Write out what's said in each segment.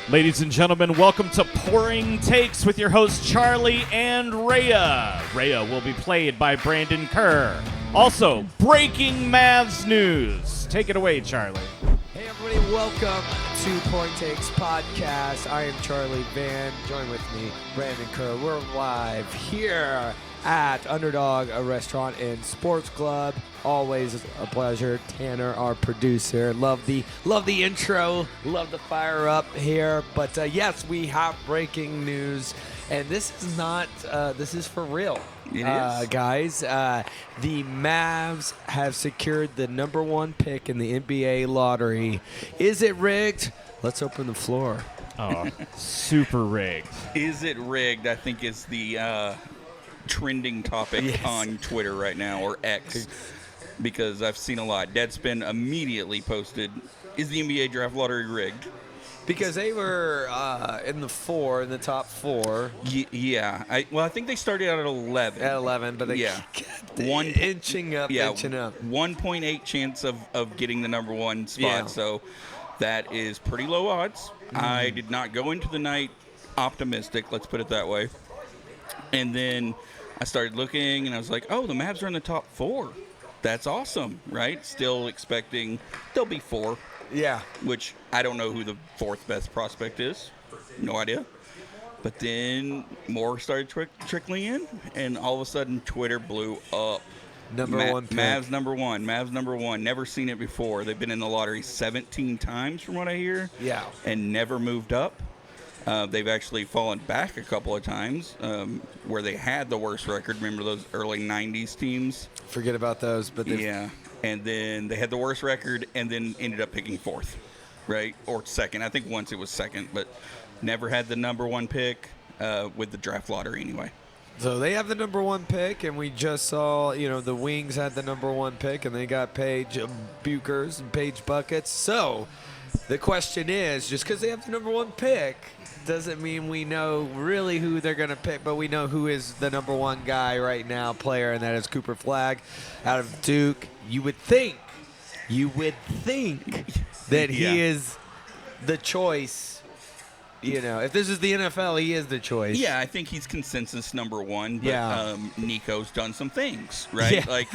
Ladies and gentlemen, welcome to Pouring Takes with your hosts Charlie and Rhea. Rhea will be played by Brandon Kerr. Also, breaking Mavs news. Take it away, Charlie. Hey everybody, welcome to Pouring Takes Podcast. I am Charlie Van, join with me, Brandon Kerr. We're live here at Underdog, a restaurant and sports club. Always a pleasure. Tanner, our producer. Love the intro. Love the fire up here. But yes, we have breaking news, and this is not. This is for real, guys. The Mavs have secured the number 1 pick in the NBA lottery. Is it rigged? Let's open the floor. Oh, super rigged. Is it rigged? I think is the trending topic on Twitter right now, or X, because I've seen a lot. Deadspin immediately posted, is the NBA draft lottery rigged? Because they were in the top 4. Yeah. I think they started out at 11. At 11, but they kept inching up. 1.8 chance of getting the number 1 spot, Yeah. so that is pretty low odds. I did not go into the night optimistic, let's put it that way. And then I started looking, and I was like, oh, the Mavs are in the top 4. That's awesome, right? Still expecting they'll be 4. Yeah. Which I don't know who the 4th best prospect is. No idea. But then more started trickling in, and all of a sudden Twitter blew up. Number 1 pick. Mavs number 1. Mavs number 1. Never seen it before. They've been in the lottery 17 times from what I hear. Yeah. And never moved up. They've actually fallen back a couple of times where they had the worst record. Remember those early 90s teams? Forget about those. But yeah. And then they had the worst record and then ended up picking 4th, right? Or 2nd. I think once it was 2nd, but never had the number 1 pick with the draft lottery anyway. So they have the number 1 pick, and we just saw, the Wings had the number 1 pick, and they got Paige Buchers and Paige Buckets. So the question is, just because they have the number 1 pick doesn't mean we know really who they're going to pick, but we know who is the number 1 guy right now, player, and that is Cooper Flagg out of Duke. You would think that he is the choice. If this is the NFL, he is the choice. Yeah, I think he's consensus number 1. But, Yeah. Nico's done some things, right? Yeah. Like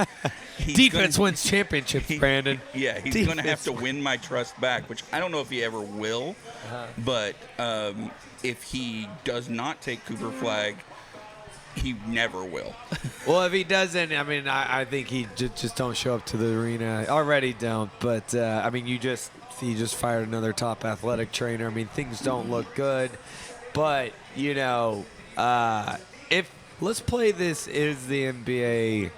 Defense wins championships, Brandon. Yeah, he's going to have to win my trust back, which I don't know if he ever will. But if he does not take Cooper Flagg, he never will. Well, if he doesn't, I think he just don't show up to the arena. Already don't. But, he just fired another top athletic trainer. Things don't look good. But, if let's play this, is the NBA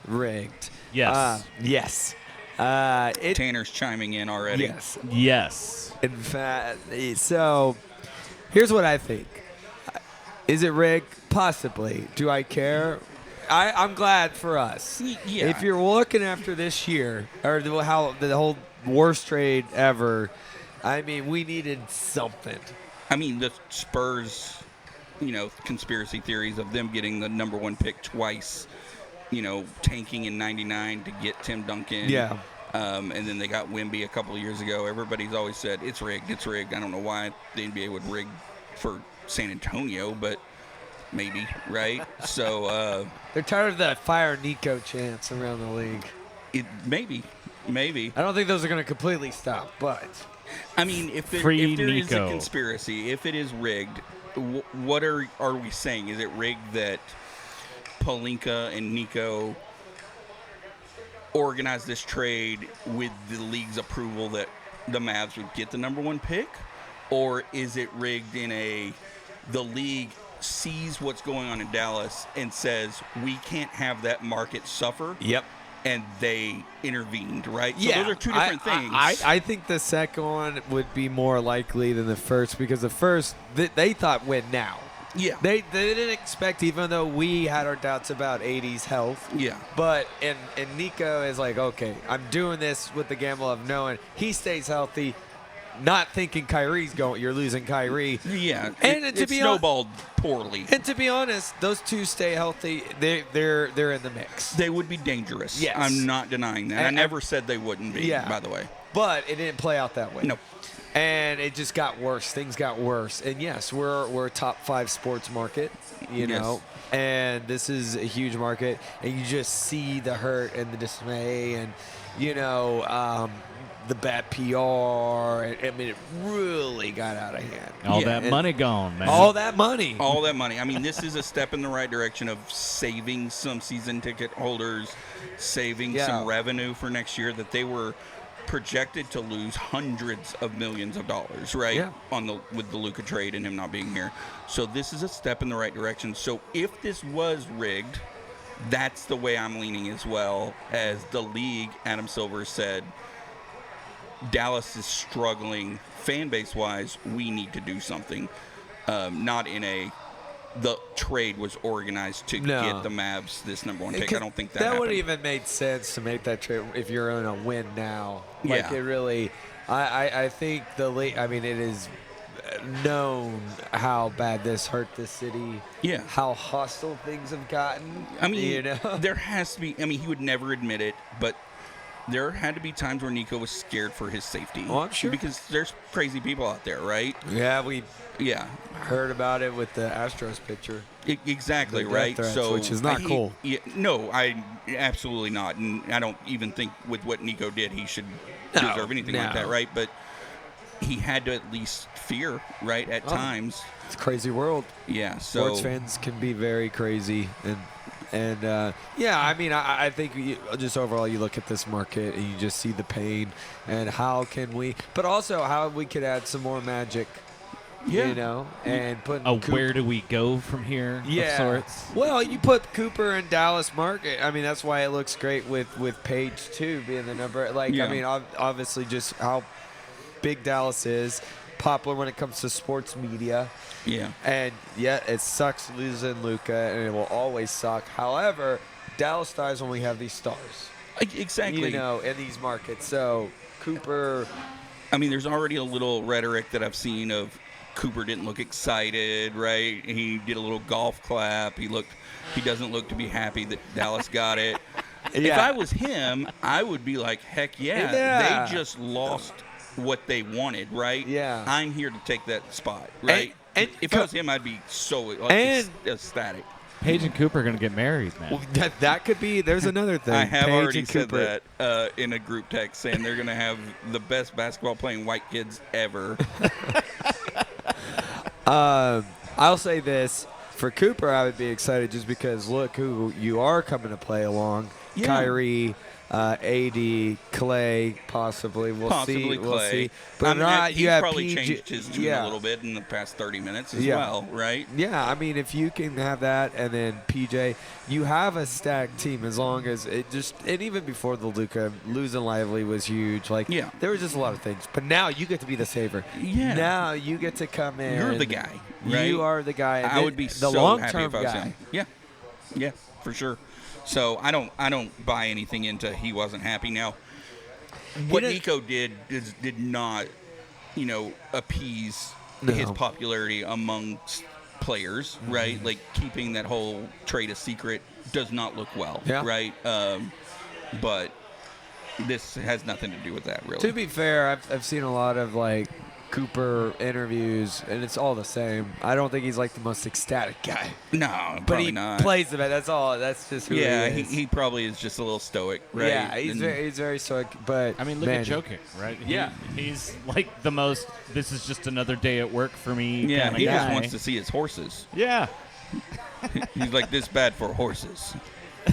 rigged? Yes. Yes. Tanner's chiming in already. Yes. In fact, so here's what I think. Is it rigged? Possibly. Do I care? I'm glad for us. Yeah. If you're looking after this year, or the whole worst trade ever, we needed something. The Spurs, conspiracy theories of them getting the number 1 pick twice, tanking in 99 to get Tim Duncan. Yeah. And then they got Wemby a couple of years ago. Everybody's always said, it's rigged. I don't know why the NBA would rig for San Antonio, but maybe, right? So they're tired of that fire Nico chants around the league. Maybe. I don't think those are going to completely stop, but if there is a conspiracy, if it is rigged, what are we saying? Is it rigged that Pelinka and Nico organized this trade with the league's approval that the Mavs would get the number 1 pick? Or is it rigged in the league sees what's going on in Dallas and says, we can't have that market suffer? Yep. And they intervened, right? Yeah. So those are two different things. I think the second one would be more likely than the first, because the first, they thought win now. Yeah. They didn't expect, even though we had our doubts about 80's health. Yeah. But, and Nico is like, okay, I'm doing this with the gamble of knowing he stays healthy, not thinking Kyrie's going, you're losing Kyrie. Yeah. And it snowballed poorly. And to be honest, those two stay healthy, they're in the mix. They would be dangerous. Yes. I'm not denying that. I never said they wouldn't be, by the way. But it didn't play out that way. No. And it just got worse. Things got worse. And yes, we're a top 5 sports market, you know, and this is a huge market. And you just see the hurt and the dismay and, you know, the bad PR. I mean, it really got out of hand. All Yeah, that money gone, man. All that money. All that money. I mean, this is a step in the right direction of saving some season ticket holders, saving some revenue for next year that they were projected to lose hundreds of millions of dollars, right? Yeah. With the Luka trade and him not being here. So this is a step in the right direction. So if this was rigged, that's the way I'm leaning as well. As the league, Adam Silver said, Dallas is struggling fan base wise. We need to do something. Not in the trade was organized to get the Mavs this number 1 pick. I don't think that happened. would have even made sense to make that trade if you're in a win now. Like Yeah. it really, I think the league. I mean, it is known how bad this hurt the city. Yeah. How hostile things have gotten. I mean, you know, there has to be. I mean, he would never admit it, but there had to be times where Nico was scared for his safety. Oh, I'm sure. Because there's crazy people out there, right? yeah, we Yeah. heard about it with the Astros pitcher. Exactly, The death right? threats, So which is not cool. Yeah, no, I absolutely not, and I don't even think with what Nico did, he should deserve anything like that, right? But he had to at least fear, right? At times, It's a crazy world. yeah. So Sports fans can be very crazy, and yeah, I mean, I think just overall, you look at this market and you just see the pain, and how can we, but also how we could add some more magic, Yeah. you know, and put Where do we go from here? yeah. Of sorts. Well, you put Cooper in Dallas market. I mean, that's why it looks great with Page too being the number. Like, Yeah. I mean, obviously, just how big Dallas is, popular when it comes to sports media. yeah. And yet it sucks losing Luka, and it will always suck. However, Dallas thrives when we have these stars, Exactly. you know, in these markets. So Cooper, I mean, there's already a little rhetoric that I've seen of Cooper didn't look excited, right? He did a little golf clap. He doesn't look to be happy that Dallas got it. If Yeah. I was him, I would be like, heck yeah, Yeah. they just lost what they wanted, right? Yeah. I'm here to take that spot, right? and if I was him, I'd be so like, And- ecstatic. Paige and Cooper are going to get married, man. well, that could be. There's another thing. I have Paige already and said Cooper. that in a group text, saying they're going to have the best basketball playing white kids ever. I'll say this. For Cooper, I would be excited just because look who you are coming to play along. Yeah. Kyrie, AD, Clay, possibly. We'll Possibly see. Clay. We'll see. I But mean, not he's you have probably PG, changed his tune a little bit in the past 30 minutes as Yeah. well, right? Yeah, I mean, if you can have that, and then PJ, you have a stacked team as long as it just, and even before the Luka, losing Lively was huge. Like, Yeah. there was just a lot of things. But now you get to be the saver. Yeah. Now you get to come in. You're the guy, right? You are the guy. I would be the so long-term happy if I was guy. him. Yeah, yeah, for sure. So I don't buy anything into he wasn't happy. Now, what didn't- Nico did not, appease No. his popularity amongst players, right? Like keeping that whole trade a secret does not look well, Yeah. right? But this has nothing to do with that, really. To be fair, I've seen a lot of like Cooper interviews, and it's all the same. I don't think he's like the most ecstatic guy, No, but probably he not. plays the best. That's all. That's just who Yeah, he is. he probably is just a little stoic, right? Yeah, he's And- very stoic. But I mean, look man, at Jokic, right? Yeah. He's like the most, this is just another day at work for me Yeah, kind of he guy. just wants to see his horses. Yeah. He's like, this bad for horses.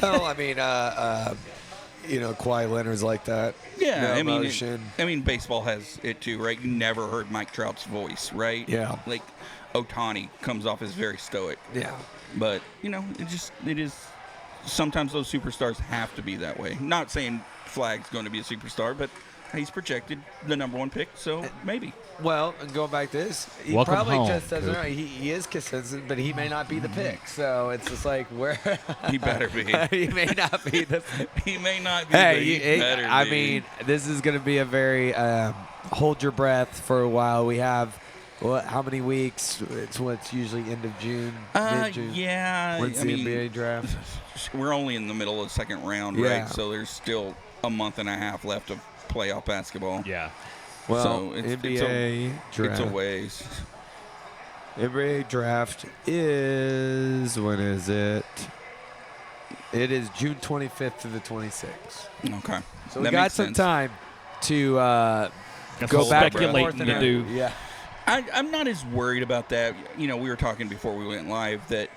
Well, I mean, Kawhi Leonard's like that. Yeah, No I mean, emotion. baseball has it too, right? You never heard Mike Trout's voice, right? Yeah. Like, Ohtani comes off as very stoic, Yeah. but it is. Sometimes those superstars have to be that way. Not saying Flag's going to be a superstar, but he's projected the number 1 pick, so maybe. Well, and going back to this, he Welcome probably home, just doesn't Coop. know. He is consistent, but he may not be the pick. So it's just like where He better be. he may not be the. He may not be. but he better I be. mean, this is going to be a very hold your breath for a while. We have how many weeks? It's what's usually end of June, mid-June. yeah. When's I the mean, NBA draft? we're only in the middle of the second round, Yeah. right? So there's still a month and a half left of playoff basketball. Yeah. Well, so NBA draft. It's a ways. NBA draft is, when is it? It is June 25th to the 26th. Okay. So we That got makes some sense. time to Got go some back and speculating forth. to do. Yeah. I'm not as worried about that. You know, we were talking before we went live that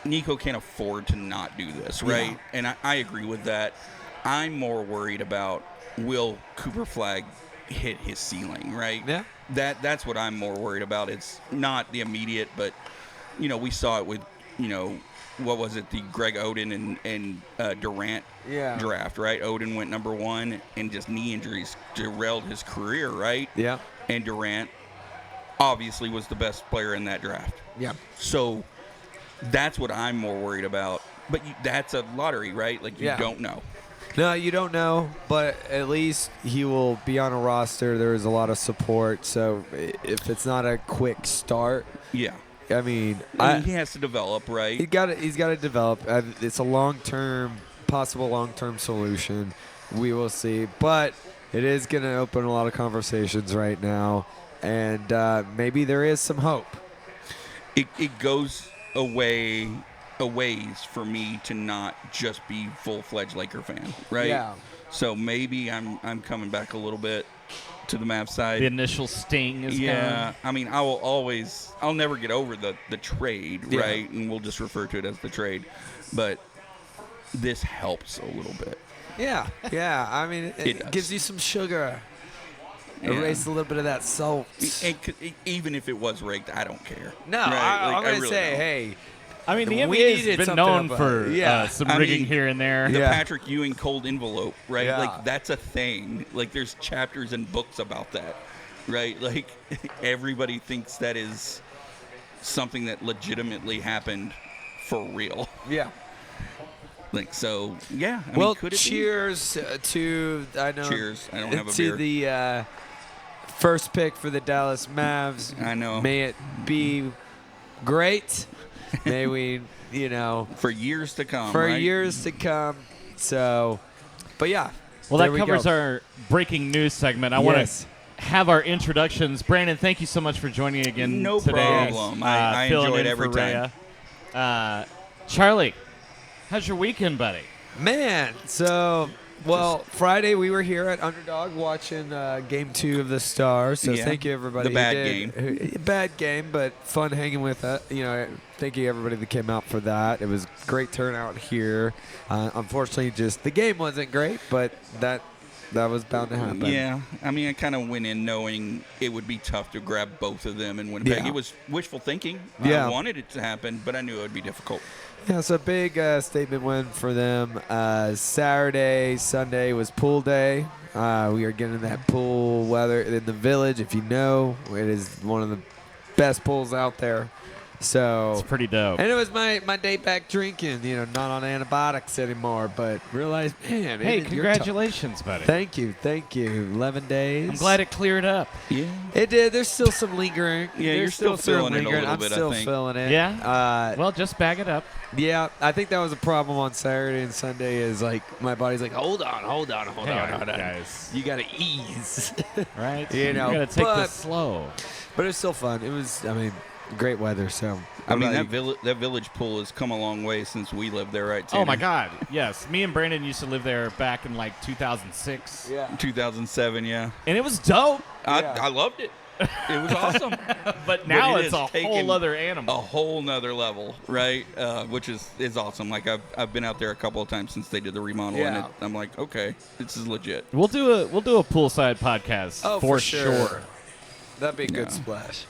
Nico can't afford to not do this, right? Yeah. And I agree with that. I'm more worried about, will Cooper Flagg hit his ceiling, right? Yeah. That's what I'm more worried about. It's not the immediate, but, you know, we saw it with, you know, what was it, the Greg Oden and Durant Yeah. draft, right? Oden went number 1, and just knee injuries derailed his career, right? Yeah. And Durant obviously was the best player in that draft. Yeah. So that's what I'm more worried about. But that's a lottery, right? Like, you Yeah. don't know. No, you don't know, but at least he will be on a roster. There is a lot of support, so if it's not a quick start, Yeah. I mean, I mean, he has to develop, right? he's got to develop. It's a possible long-term solution. We will see, but it is going to open a lot of conversations right now, and maybe there is some hope. It goes a ways for me to not just be full-fledged Laker fan, right? Yeah. So maybe I'm coming back a little bit to the Mavs side. The initial sting is Yeah, gone. I mean, I'll never get over the trade, Yeah. right? And we'll just refer to it as the trade. But this helps a little bit. Yeah, yeah. I mean, It it does. gives you some sugar. Yeah. Erase a little bit of that salt. Even if it was rigged, I don't care. No, Right? Like, I'm going to really say, don't. hey, I mean, the We NBA has needed been something known about for it. Yeah. some I rigging mean, here and there. The Yeah. Patrick Ewing cold envelope, right? Yeah. Like, that's a thing. Like, there's chapters and books about that, right? Like, everybody thinks that is something that legitimately happened for real. yeah. Like, so, yeah. I Well, mean, could it be? cheers to I know. Cheers. I don't have a to beer. the first pick for the Dallas Mavs. I know. May it be great. May we, For years to come, for right? years to come. So, but yeah. Well, there that we covers go. our breaking news segment. I want Yes. to have our introductions. Brandon, thank you so much for joining again No today. problem. I filling enjoy it in every for time. Rhea. Charlie, how's your weekend, buddy? Man, so Friday we were here at Underdog watching Game 2 of the Stars. So Yeah, thank you everybody. the bad game. Bad game, but fun hanging with it. Thank you everybody that came out for that. It was great turnout here. Unfortunately, just the game wasn't great, but that was bound to happen. Yeah, I mean, I kind of went in knowing it would be tough to grab both of them in Winnipeg. Yeah. It was wishful thinking. Yeah. I wanted it to happen, but I knew it would be difficult. Yeah, so big statement win for them. Saturday, Sunday was pool day. We are getting that pool weather in the Village. If you know, it is one of the best pools out there. So, It's pretty dope. and it was my day back drinking. Not on antibiotics anymore. But realized, man, Hey, you're congratulations, buddy. Thank you. 11 days. I'm glad it cleared up. Yeah. it did. There's still some lingering. Yeah, There's you're still feeling it a lingering. little I'm bit, I still think. feeling it. Yeah? Well, just bag it up. Yeah, I think that was a problem on Saturday and Sunday. Is like my body's like, hold on, Hang on, hold on. guys. You gotta ease. Right? You know, gotta take but- this slow. But it was still fun. It was, great weather. So I mean, What about that village pool has come a long way since we lived there, right? Oh my Tanner? God! Yes, me and Brandon used to live there back in like 2006, yeah, 2007, yeah. and it was dope. Yeah. I loved it. It was awesome. But now it it's has a taken whole other A animal. whole nother level, right? Which is awesome. Like I've been out there a couple of times since they did the remodel, Yeah. and I'm like, okay, this is legit. We'll do a poolside podcast Oh, for for sure. sure. That'd be a good Yeah. splash.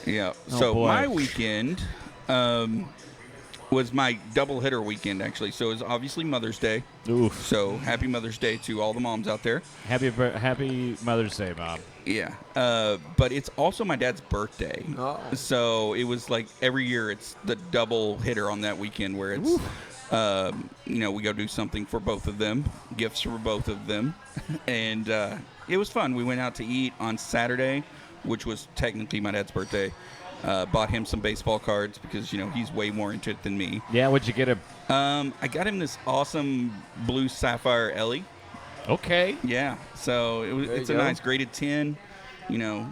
Yeah. Oh, So boy. my weekend was my double hitter weekend actually. So it was obviously Mother's Day. Oof! So happy Mother's Day to all the moms out there. Happy Mother's Day, Mom. Yeah. But it's also my dad's birthday. Oh. So it was like every year it's the double hitter on that weekend where it's, we go do something for both of them, gifts for both of them. And it was fun. We went out to eat on Saturday, which was technically my dad's birthday. Bought him some baseball cards because, he's way more into it than me. Yeah, what'd you get him? I got him this awesome blue sapphire Ellie. Okay. Yeah, so There it's you a go. nice graded 10. you know,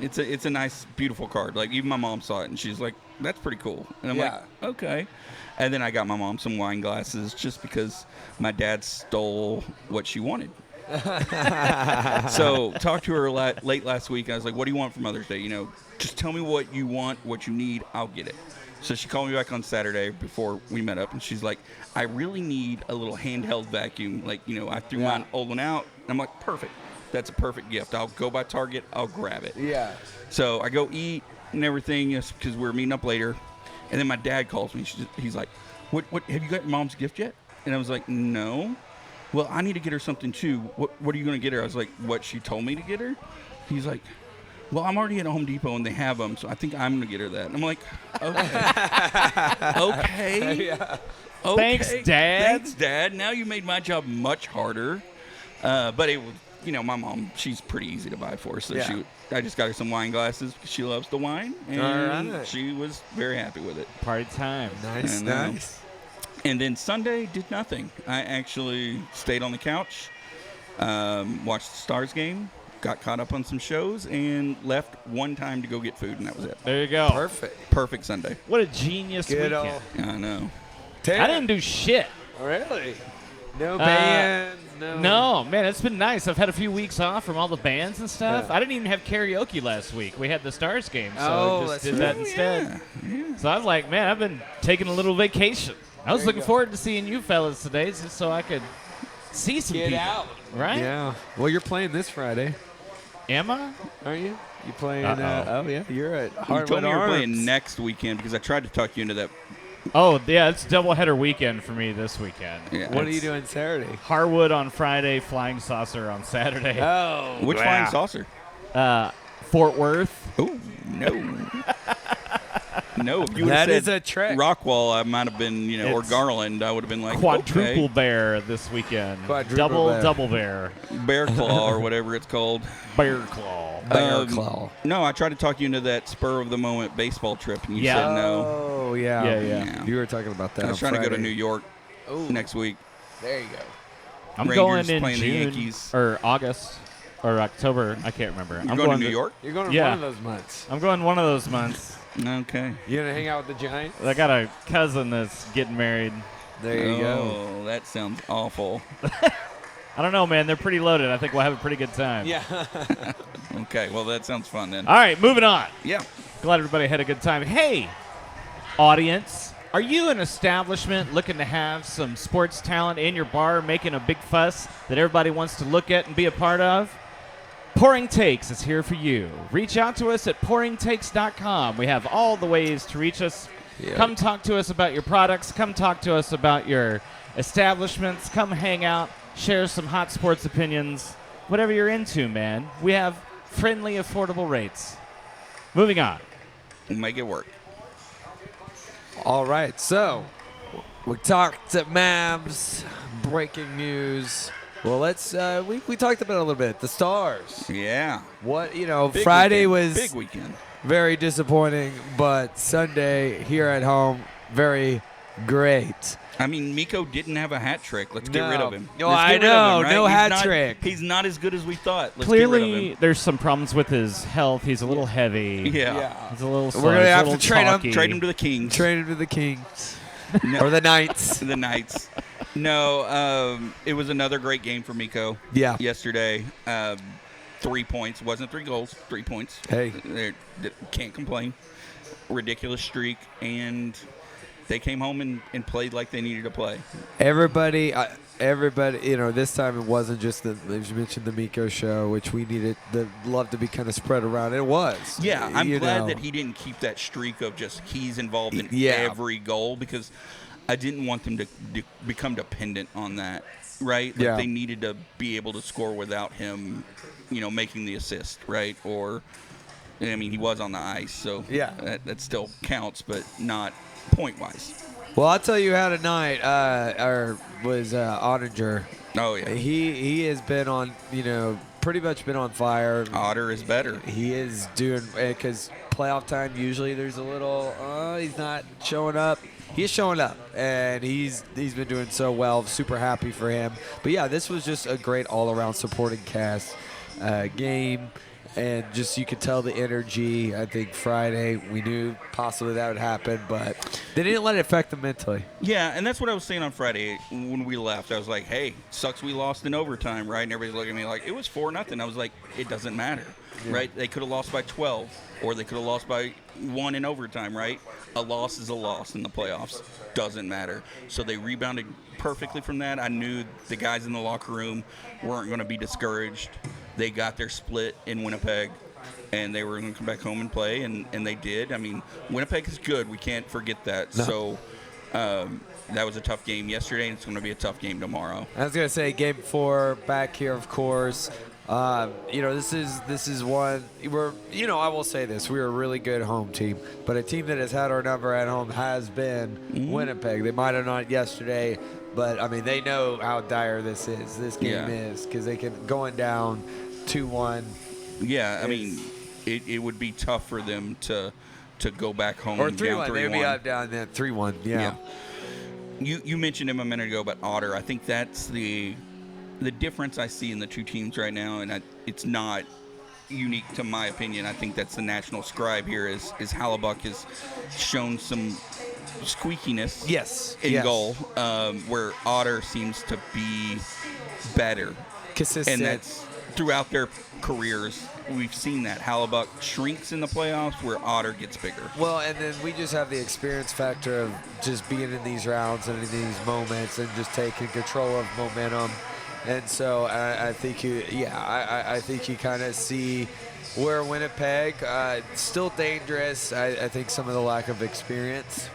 it's a nice, beautiful card. Like, even my mom saw it, and she's like, that's pretty cool. And I'm like, okay. And then I got my mom some wine glasses just because my dad stole what she wanted. So talked to her late last week. I was like, what do you want for Mother's Day? You know, just tell me what you want, what you need, I'll get it. So she called me back on Saturday before we met up, and she's like, I really need a little handheld vacuum. Like, you know, I threw my old one out. And I'm like, perfect. That's a perfect gift. I'll go by Target. I'll grab it. Yeah. So I go eat and everything because we're meeting up later. And then my dad calls me. He's like, what, have you got your mom's gift yet? And I was like, no. Well, I need to get her something too. What are you going to get her? I was like, what she told me to get her? He's like, well, I'm already at Home Depot and they have them, so I think I'm going to get her that. And I'm like, okay. Okay. Yeah. Okay. Thanks, Dad. Thanks, Dad. Now you made my job much harder. But it was, you know, my mom, she's pretty easy to buy for. So I just got her some wine glasses because she loves the wine. And she was very happy with it. Party time. Nice, nice. And then Sunday, did nothing. I actually stayed on the couch, watched the Stars game, got caught up on some shows, and left one time to go get food, and that was it. There you go. Perfect Sunday. What a genius weekend. I know. I didn't do shit. Really? No bands? No, man, it's been nice. I've had a few weeks off from all the bands and stuff. Yeah. I didn't even have karaoke last week. We had the Stars game, so just did that instead. Yeah. So I was like, man, I've been taking a little vacation. I was looking forward to seeing you fellas today just so I could see some people. out. Right? Yeah. Well, you're playing this Friday, Am I? aren't you? You playing? Uh-oh. Oh yeah, you're at You Hardwood told me you were Arms. playing next weekend because I tried to talk you into that. Oh, yeah, it's doubleheader weekend for me this weekend. Yeah. What are you doing Saturday? Harwood on Friday, Flying Saucer on Saturday. Oh, Which flying saucer? Fort Worth. Oh, no. No, if you would that have is said a trick. Rockwall, I might have been, you know, or It's Garland, I would have been like, Quadruple okay. bear this weekend. Quadruple bear. Double bear. Bear Claw or whatever it's called. Bear claw. Bear Claw. No, I tried to talk you into that spur of the moment baseball trip, and you Yeah. said no. Oh yeah. Yeah. You were talking about that. I was on trying to go to Friday. New York Ooh. next week. There you go. I'm Rangers going in playing the June Yankees. or August or October. I can't remember. You're I'm going to New York? You're going to Yeah. one of those months. I'm going one of those months. Okay. You gonna hang out with the Giants? I got a cousin that's getting married. There you go. Oh, that sounds awful. I don't know, man. They're pretty loaded. I think we'll have a pretty good time. Yeah. Okay, well, that sounds fun then. All right, moving on. Yeah. Glad everybody had a good time. Hey, audience, are you an establishment looking to have some sports talent in your bar making a big fuss that everybody wants to look at and be a part of? Pouring Takes is here for you. Reach out to us at pouringtakes.com. We have all the ways to reach us. Yeah. Come talk to us about your products. Come talk to us about your establishments. Come hang out. Share some hot sports opinions. Whatever you're into, man. We have friendly, affordable rates. Moving on. Make it work. All right. So we talked to Mavs. Breaking news. Well, let's. We talked about it a little bit. The Stars. Yeah. What Big Friday weekend. was Big weekend. very disappointing, but Sunday here at home, very great. I mean, Miko didn't have a hat trick. Let's get rid of him. No, Let's I get rid of know. him, right? No He's hat not- trick. He's not as good as we thought. Let's get rid of Clearly, him. there's some problems with his health. He's a little heavy. Yeah. He's a little slow. We're gonna He's a have to little trade him- talky. Trade him to the Kings. Trade him to the Kings No. or the Knights. The Knights. No, it was another great game for Miko. Yeah. Yesterday, 3 points. Wasn't 3 goals. 3 points. Hey. They can't complain. Ridiculous streak, and they came home and played like they needed to play. Everybody, you know, this time it wasn't just as you mentioned, the Miko show, which we needed the love to be kind of spread around. It was. Yeah, I'm you glad know. that he didn't keep that streak of just he's involved in Yeah. every goal because I didn't want them to become dependent on that, right? Like Yeah. they needed to be able to score without him, you know, making the assist, right? Or, I mean, he was on the ice, so Yeah. that still counts, but not point-wise. Well, I'll tell you how tonight, was Ottinger. Oh, yeah. He has been on, you know, pretty much been on fire. Otter is better. He is doing, because playoff time, usually there's a little, he's not showing up. He's showing up, and he's been doing so well. Super happy for him. But, yeah, this was just a great all-around supporting cast game. And just you could tell the energy. I think Friday we knew possibly that would happen, but they didn't let it affect them mentally. Yeah, and that's what I was saying on Friday when we left. I was like, hey, sucks we lost in overtime, right? And everybody's looking at me like, it was 4-0. I was like, it doesn't matter, right? They could have lost by 12, or they could have lost by 1 in overtime, right? A loss is a loss in the playoffs. Doesn't matter. So they rebounded perfectly from that. I knew the guys in the locker room weren't going to be discouraged. They got their split in Winnipeg, and they were going to come back home and play, and they did. I mean, Winnipeg is good. We can't forget that. No. So that was a tough game yesterday, and it's going to be a tough game tomorrow. I was gonna say game 4 back here, of course. This is one where I will say this: we're a really good home team, but a team that has had our number at home has been Winnipeg. They might have not yesterday, but I mean they know how dire this is. This game is because they can going down 2-1. Yeah, I mean, it would be tough for them to go back home Or and down 3-1. They'd be 3-1. up down there 3-1. Yeah. You mentioned him a minute ago about Otter. I think that's the difference I see in the two teams right now, and it's not unique to my opinion. I think that's the national scribe here is Hallebuck has shown some squeakiness in goal, where Otter seems to be better. Consistent. And that's throughout their careers. We've seen that. Hallebuck shrinks in the playoffs where Otter gets bigger. Well, and then we just have the experience factor of just being in these rounds and in these moments and just taking control of momentum. And so I think I think you kind of see where Winnipeg still dangerous. I think some of the lack of experience,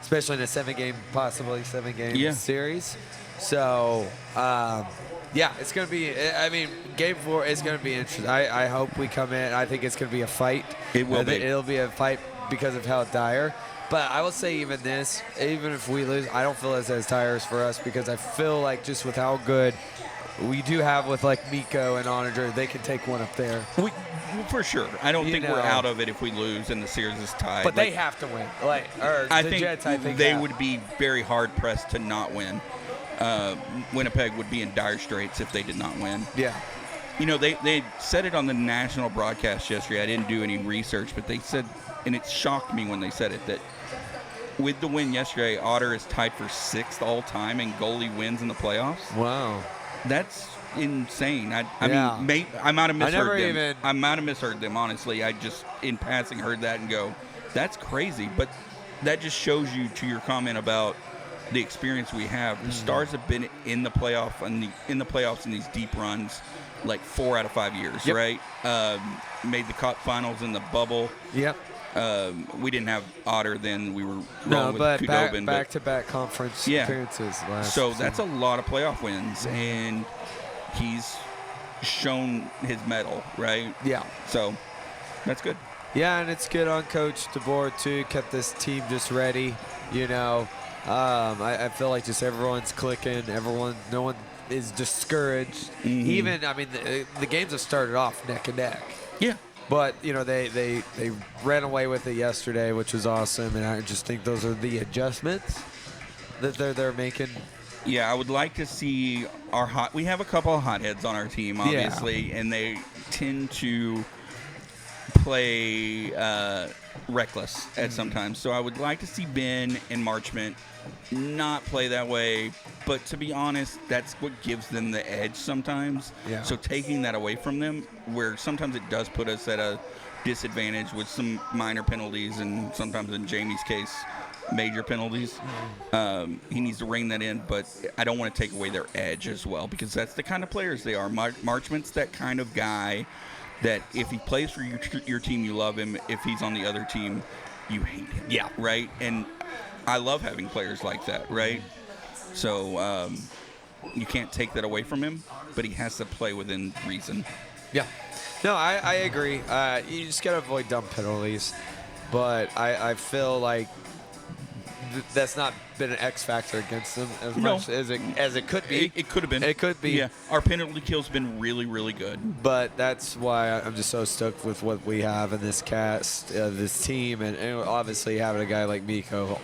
especially in a possibly seven game series. So it's going to be. I mean, game 4 is going to be interesting. I hope we come in. I think it's going to be a fight. It will be. It'll be a fight because of how dire. But I will say even if we lose, I don't feel it's as dire for us because I feel like just with how good we do have with like Mikko and Onager, they can take one up there. For sure. I don't think we're out of it if we lose and the series is tied. But they have to win. Jets, I think they would be very hard pressed to not win. Winnipeg would be in dire straits if they did not win. Yeah. They said it on the national broadcast yesterday. I didn't do any research, but they said, and it shocked me when they said it, that with the win yesterday, Otter is tied for 6th all time in goalie wins in the playoffs. Wow. That's insane. I mean, I might have misheard them. I might have misheard them, honestly. I just, in passing, heard that and go, that's crazy. But that just shows you, to your comment about the experience we have. The Stars have been in the playoffs in these deep runs like 4 out of 5 years, right? Made the cup finals in the bubble. Yep. We didn't have Otter then. We were rolling with Kudobin. Back-to-back conference appearances last So season. that's a lot of playoff wins, and he's shown his mettle, right? Yeah. So that's good. Yeah, and it's good on Coach DeBoer, too. Kept this team just ready, I feel like just everyone's clicking. No one is discouraged. Even, I mean, the games have started off neck and neck. Yeah. But, they ran away with it yesterday, which was awesome. And I just think those are the adjustments that they're making. Yeah, I would like to see we have a couple of hotheads on our team, obviously, and they tend to play reckless at sometimes. So I would like to see Ben and Marchment not play that way. But to be honest, that's what gives them the edge sometimes. Yeah. So taking that away from them, where sometimes it does put us at a disadvantage with some minor penalties, and sometimes in Jamie's case, major penalties. He needs to rein that in, but I don't want to take away their edge as well, because that's the kind of players they are. Marchment's that kind of guy that if he plays for your team, you love him. If he's on the other team, you hate him. Yeah. Right? And I love having players like that, right? So you can't take that away from him, but he has to play within reason. Yeah. No, I agree. You just got to avoid dumb penalties. But I feel like that's not been an X factor against them as much as it could be. It could have been. It could be. Yeah. Our penalty kill's been really, really good. But that's why I'm just so stoked with what we have in this cast, this team, and obviously having a guy like Mikko,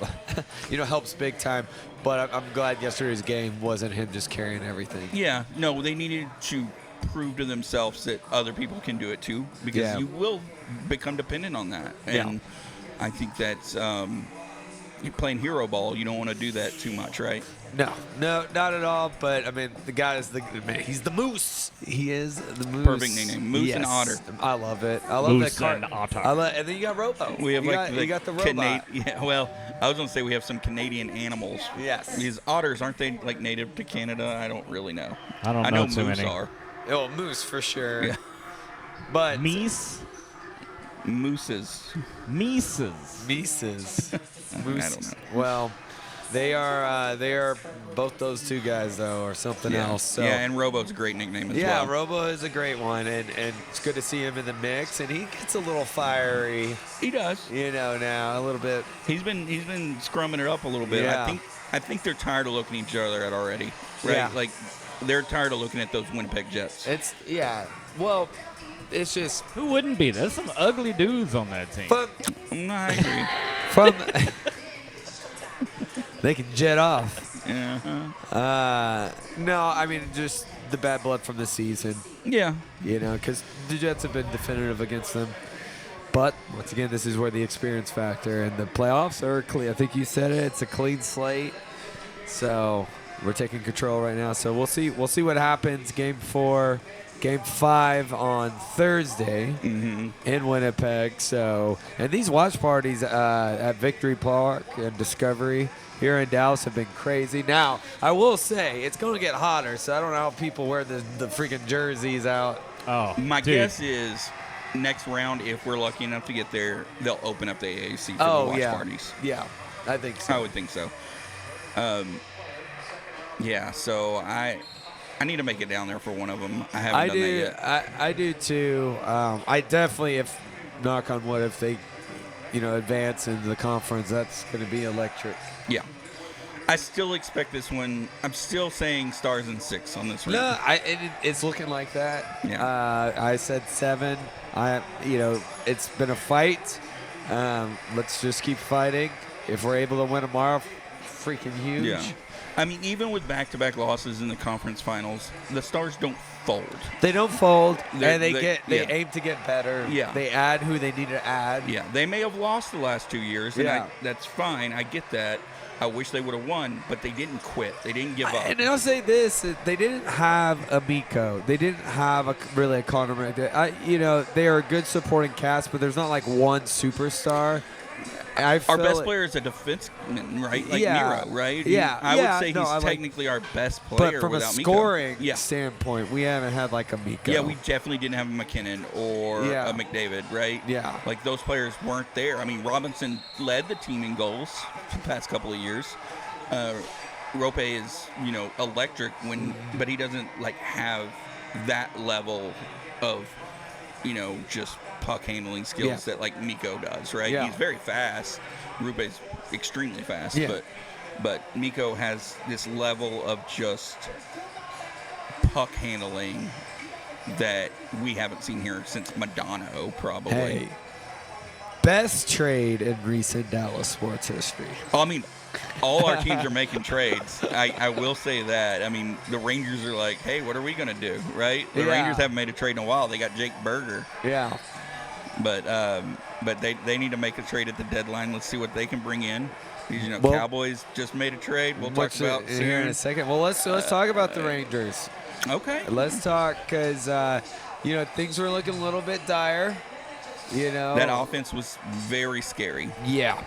helps big time. But I'm glad yesterday's game wasn't him just carrying everything. Yeah. No, they needed to prove to themselves that other people can do it too, because Yeah. you will become dependent on that. Yeah. And I think that's you're playing hero ball. You don't want to do that too much, right? No, not at all. But I mean, the guy is he's the Moose. He is the Moose. Perfect nickname, Moose and Otter. I love it. I love Moose that card. and Otter. And then you got Robo. We have you like got the robot. Yeah, well, I was gonna say we have some Canadian animals. Yes. These otters, aren't they like native to Canada? I don't really know. I don't I know know too moose many. are. Oh, Moose for sure. Yeah. But Meese? Mooses. Mises. Mises. I don't know. Well, they are both those two guys though, or something Yeah. else. So. Yeah, and Robo's a great nickname as Yeah, well. Robo is a great one, and it's good to see him in the mix, and he gets a little fiery, He does. now, a little bit. He's been scrumming it up a little bit. Yeah. I think they're tired of looking each other at already. Right? Yeah. Like they're tired of looking at those Winnipeg Jets. Well, it's just Who wouldn't be? There's some ugly dudes on that team. I agree. from they can jet off. Uh-huh. No, I mean just the bad blood from the season, Yeah. because the Jets have been definitive against them. But once again, this is where the experience factor and the playoffs are clean. I think you said it. It's a clean slate. So we're taking control right now. So we'll see. We'll see what happens. Game 4, Game 5 on Thursday in Winnipeg. So, and these watch parties at Victory Park and Discovery here in Dallas have been crazy. Now, I will say it's going to get hotter. So I don't know how people wear the freaking jerseys out. Oh, My dude. guess is next round, if we're lucky enough to get there, they'll open up the AAC for the watch parties. Yeah, I think so. I would think so. Yeah, so I need to make it down there for one of them. I haven't done that yet. I do too. I definitely, if knock on wood, if they, advance into the conference, that's going to be electric. Yeah. I still expect this one. I'm still saying Stars in 6 on this one. No, it's looking like that. Yeah. I said 7. It's been a fight. Let's just keep fighting. If we're able to win tomorrow, freaking huge. Yeah. I mean, even with back-to-back losses in the conference finals, the Stars don't fold. They don't fold, and they yeah. aim to get better. Yeah. They add who they need to add. Yeah, they may have lost the last 2 years, and Yeah. that's fine. I get that. I wish they would have won, but they didn't quit. They didn't give up. And I'll say this: they didn't have a Miko. They didn't have a Connor McDavid. They are a good supporting cast, but there's not like one superstar. Our best player is a defenseman, right? Like Yeah. Miro, right? Yeah. I would say No, he's technically our best player But from a without Miko. scoring Yeah. standpoint, we haven't had like a Miko. Yeah, we definitely didn't have a McKinnon or Yeah. a McDavid, right? Yeah. Like those players weren't there. I mean, Robinson led the team in goals the past couple of years. Rope is, electric but he doesn't like have that level of, just puck handling skills that like Miko does, right? Yeah. He's very fast. Rupe's extremely fast, Yeah. but Miko has this level of just puck handling that we haven't seen here since Madonna, probably. Hey, best trade in recent Dallas sports history. I mean, all our teams are making trades. I will say that. I mean, the Rangers are like, hey, what are we going to do, right? The Yeah. Rangers haven't made a trade in a while. They got Jake Berger. Yeah. But they need to make a trade at the deadline. Let's see what they can bring in. These, Well- Cowboys just made a trade. We'll talk about soon. here in a second. Well, let's talk about the Rangers. Okay. Let's talk because things were looking a little bit dire. That offense was very scary. Yeah.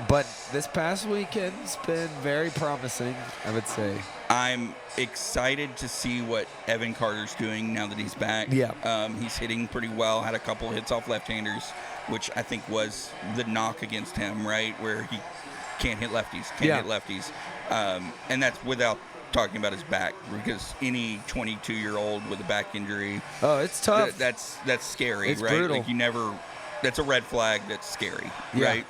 But this past weekend's been very promising, I would say. I'm excited to see what Evan Carter's doing now that he's back. Yeah. He's hitting pretty well. Had a couple hits off left-handers, which I think was the knock against him, right? Where he can't hit lefties, hit lefties. And that's without talking about his back, because any 22-year-old with a back injury, Oh, it's tough. that's scary, It's right? brutal. Like that's a red flag. That's scary, Yeah. right?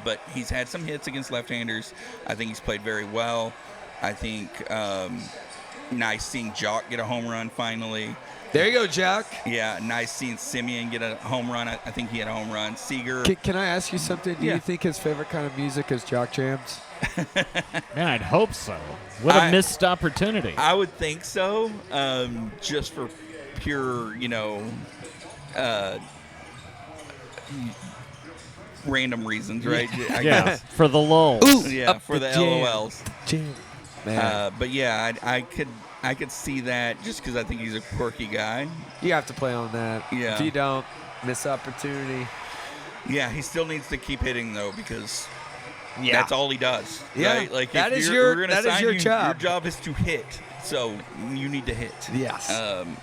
But he's had some hits against left-handers. I think he's played very well. I think Nice seeing Jock get a home run finally. There you go, Jack. Yeah, nice seeing Simeon get a home run. I think he had a home run. Seager. Can I ask you something? Do Yeah. you think his favorite kind of music is jock jams? Man, I'd hope so. What a missed opportunity. I would think so, just for pure, random reasons, right? I Yeah, guess. for the lull. Yeah, Up for the jam. LOLs. Jam. Man, But yeah, I could see that just because I think he's a quirky guy. you have to play on that. Yeah. If you don't, miss opportunity. Yeah, he still needs to keep hitting though because Yeah. that's all he does. Yeah, right? Like that if is we're gonna that is sign your you, job. Your job is to hit, so you need to hit. Yes.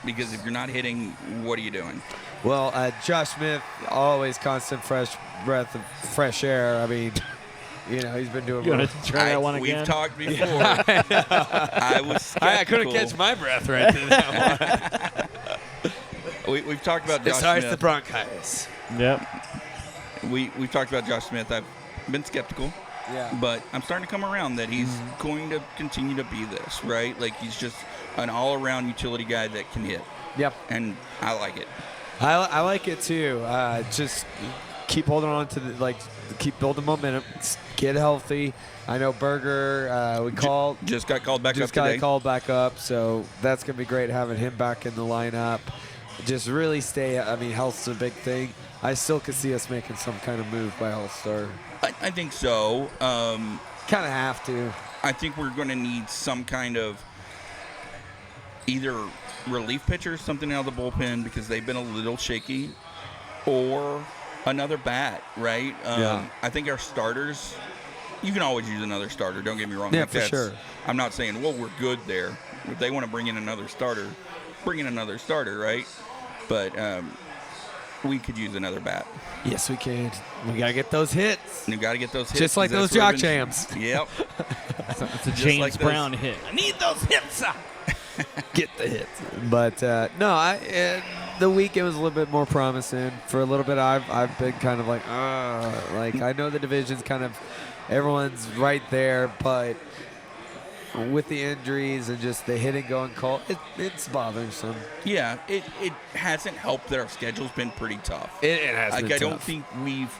Because if you're not hitting, what are you doing? Well, Josh Smith, always constant fresh breath of fresh air. I mean, he's been doing You well. want to try that one again? We've talked before. I was skeptical. I couldn't catch my breath right then. That one. We've talked about Josh Besides the Smith. bronchitis. Yep. We've talked about Josh Smith. I've been skeptical, Yeah. but I'm starting to come around that he's going to continue to be this, right? Like he's just an all-around utility guy that can hit, Yep. and I like it. I like it too. Just keep holding on to keep building momentum. Get healthy. I know Berger. We called. Just got called back Just up got today. called back up, so that's gonna be great having him back in the lineup. Just really stay. I mean, health's a big thing. I still could see us making some kind of move by All-Star. I think so. Kind of have to. I think we're going to need some kind of either relief pitcher, something out of the bullpen because they've been a little shaky, or another bat, right? Yeah. I think our starters, you can always use another starter, don't get me wrong. Yeah, Like, for sure. I'm not saying, well, we're good there. If they want to bring in another starter, bring in another starter, right? But we could use another bat. Yes, we can. We gotta get those hits. You got to get those hits. Just like 'cause those that's what jock I've been- jams. Yep. It's a Just James like those. Brown hit. I need those hits. Get the hits. But no, the weekend was a little bit more promising. For a little bit, I've been kind of like I know the division's kind of everyone's right there, but with the injuries and just the hitting going cold, it's bothersome. Yeah, it hasn't helped that our schedule's been pretty tough. It has Like been I don't tough. think we've